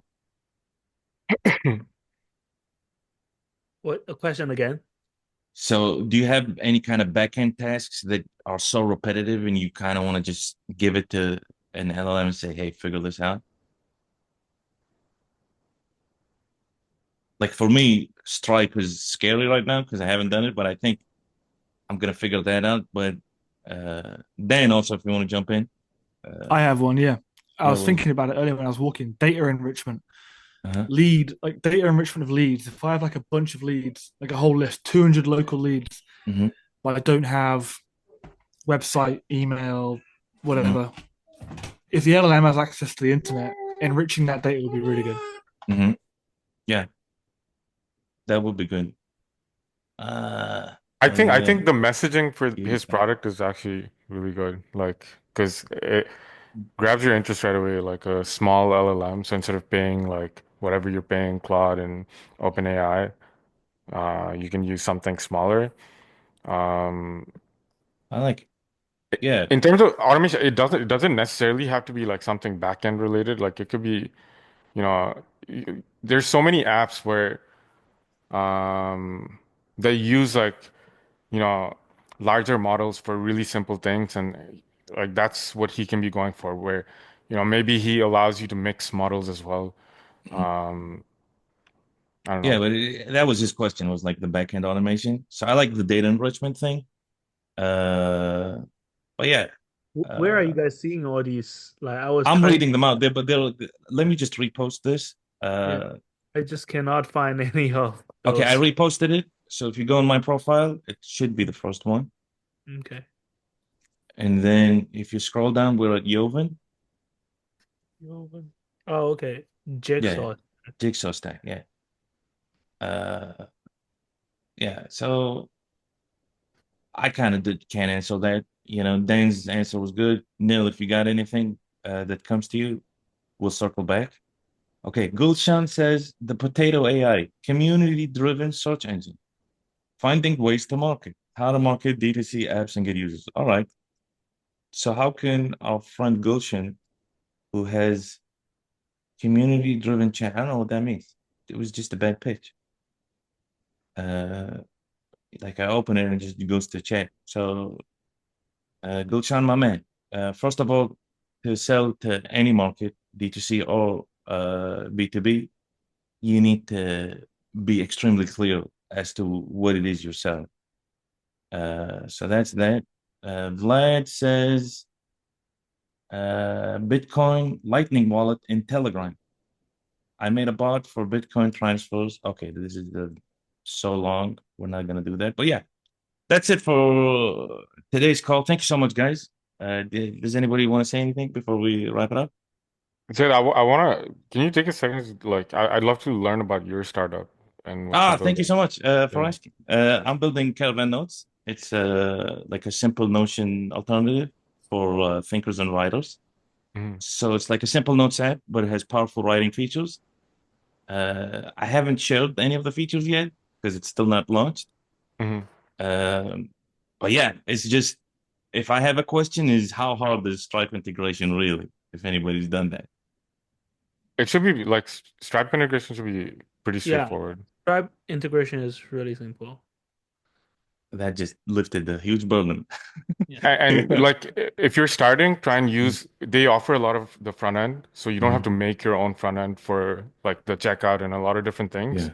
What a question again? So, do you have any kind of backend tasks that are so repetitive and you kind of want to just give it to an LLM and say, hey, figure this out? Like for me, Stripe is scary right now because I haven't done it, but I think I'm gonna figure that out. But Dan, also, if you want to jump in, I have one, yeah. I was well, thinking about it earlier when I was walking. Data enrichment, uh-huh. like data enrichment of leads. If I have like a bunch of leads, like a whole list, 200 local leads, Mm-hmm. but I don't have website, email, whatever. If the LLM has access to the internet, enriching that data would be really good. Mm-hmm. Yeah, that would be good. I Yeah, think the messaging for his yeah. product is actually really good. Like, because it grabs your interest right away, like a small LLM. So instead of paying like whatever you're paying Claude and OpenAI, you can use something smaller. Um, I like it. Yeah. in terms of automation, it doesn't necessarily have to be like something back-end related. Like it could be, there's so many apps where they use like you know, larger models for really simple things. And like that's what he can be going for, where, maybe he allows you to mix models as well. Um, I don't Yeah, know. but that was his question, was like the backend automation. So I like the data enrichment thing. Uh, but yeah, Where are you uh, guys seeing all these? Like I was I'm trying, reading them out there, but let me just repost this. yeah, I just cannot find any of Okay, I those. reposted it. So if you go on my profile, it should be the first one. Okay. And then if you scroll down, we're at Joven. Oh, okay. Yeah, Jigsaw. Jigsaw stack. Yeah. Uh, yeah. So I kind of can't answer that. Dan's answer was good. Neil, if you got anything that comes to you, we'll circle back. Okay, Gulshan says the potato AI, community-driven search engine, finding ways to market, how to market D2C apps and get users. All right. So how can our friend Gulshan, who has community-driven chat, I don't know what that means. It was just a bad pitch. Uh, like I open it and it just goes to chat. So Gulshan, my man, first of all, to sell to any market, D2C or B2B, you need to be extremely clear as to what it is you're selling. So that's that. Vlad says Bitcoin Lightning wallet in Telegram. I made a bot for Bitcoin transfers. Okay, this is so long. We're not gonna do that. But yeah, that's it for today's call. Thank you so much, guys. Does anybody want to say anything before we wrap it up? Sid, I want to, can you take a second? Like, I'd love to learn about your startup and what you're Thank you building. so much for Yeah. asking. I'm building Caravan Notes. It's like a simple Notion alternative for thinkers and writers. Hmm. So it's like a simple notes app, but it has powerful writing features. I haven't shared any of the features yet because it's still not launched. Hmm. Um, but yeah, it's just if I have a question, is how hard is Stripe integration really? If anybody's done that, It should be like Stripe integration should be pretty Yeah. straightforward. Stripe integration is really simple. that just lifted a huge burden. Yeah. And like if you're starting, try and use they offer a lot of the front end, so you don't have Mhm. to make your own front end for like the checkout and a lot of different things. Yeah.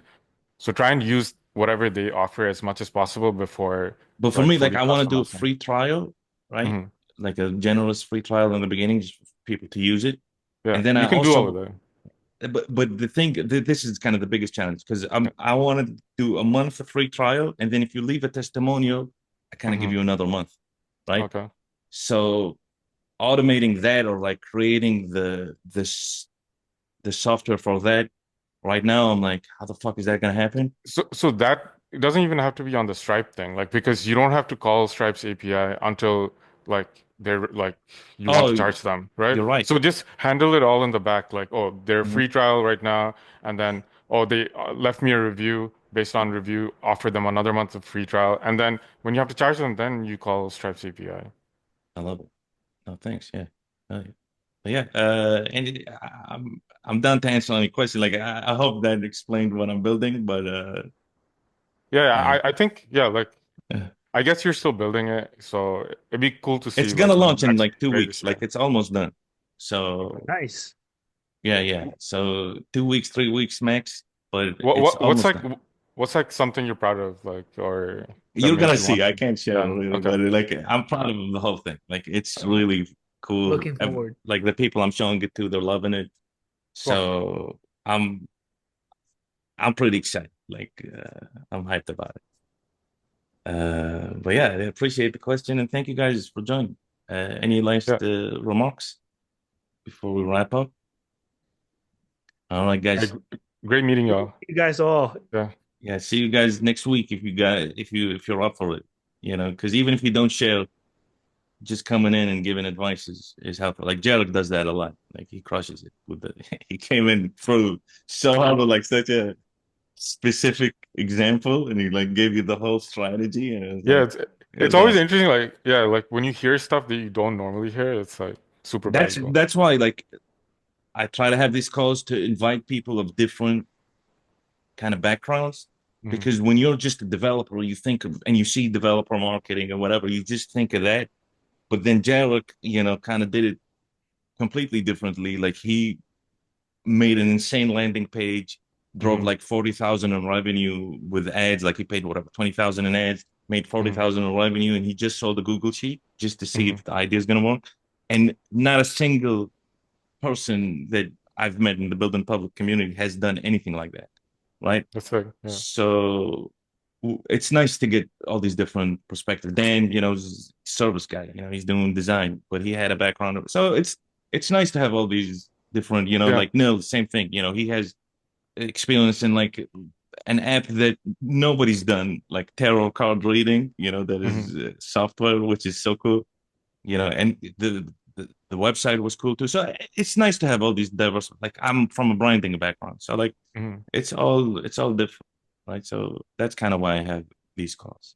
So try and use whatever they offer as much as possible before But for like me, like fully I want to do a customizing. free trial, right? Hmm. Like a generous free trial in the beginning, just for people to use it. Yeah, And then I you can do all of also, that. but the thing, this is kind of the biggest challenge because I want to do a month of free trial, and then if you leave a testimonial, I kind of give Hmm. you another month, right? Okay. So automating that or like creating the software for that right now, I'm like, how the fuck is that gonna happen? So that it doesn't even have to be on the Stripe thing, like because you don't have to call Stripe's API until like they're like you want to Oh, charge them, right? you're right. So just handle it all in the back, like oh, they're Mhm. free trial right now, and then oh they left me a review based on review, offer them another month of free trial, and then when you have to charge them, then you call Stripe's API. I love it. Oh, thanks. Yeah. Oh, yeah. But yeah, I'm done to answer any question. Like I hope that explained what I'm building, but Yeah, uh, I think yeah, like yeah. I guess you're still building it, so it'd be cool to It's see gonna like when you launch in actually like two ready to weeks. Like scale. it's almost done. So Nice. yeah, yeah. So 2 weeks, 3 weeks max, but What it's what what's almost like done. what's like something you're proud of, like, or that You're made gonna you see. want I to? can't share Yeah. really, Okay. but like I'm proud of the whole thing. Like it's Okay. really cool. Looking forward. Like the people I'm showing it to, they're loving it. Cool. So I'm pretty excited. Like I'm hyped about it. But yeah, I appreciate the question and thank you guys for joining. Any Yeah. last remarks before we wrap up? All right, Hey, guys. great meeting y'all. You guys all. Yeah. Yeah, see you guys next week if you're up for it. Because even if you don't share, just coming in and giving advice is helpful. Like Jarek does that a lot. Like he crushes it with the he came in through so hard with like such a specific example and he like gave you the whole strategy and it was Yeah, like it's it it's was always awesome. interesting, like yeah, like when you hear stuff that you don't normally hear, it's like super valuable. That's why like I try to have these calls to invite people of different kind of backgrounds Hmm. because when you're just a developer, you think of and you see developer marketing or whatever, you just think of that. But then Jarek, kind of did it completely differently. Like he made an insane landing page, drove Hmm. like 40,000 in revenue with ads. Like he paid whatever 20,000 in ads, made Hmm. 40,000 in revenue, and he just sold a Google sheet just to see Hmm. if the idea is gonna work. And not a single person that I've met in the building public community has done anything like that, right? That's like yeah. So it's nice to get all these different perspectives. Dan, is a service guy. He's doing design, but he had a background. So it's nice to have all these different. Yeah. Like Neil, same thing. He has experience in like an app that nobody's done, like tarot card reading. That Hmm. is software, which is so cool. And the website was cool too. So it's nice to have all these diverse. Like I'm from a branding background, so like Hmm. it's all different, right? So that's kind of why I have these calls.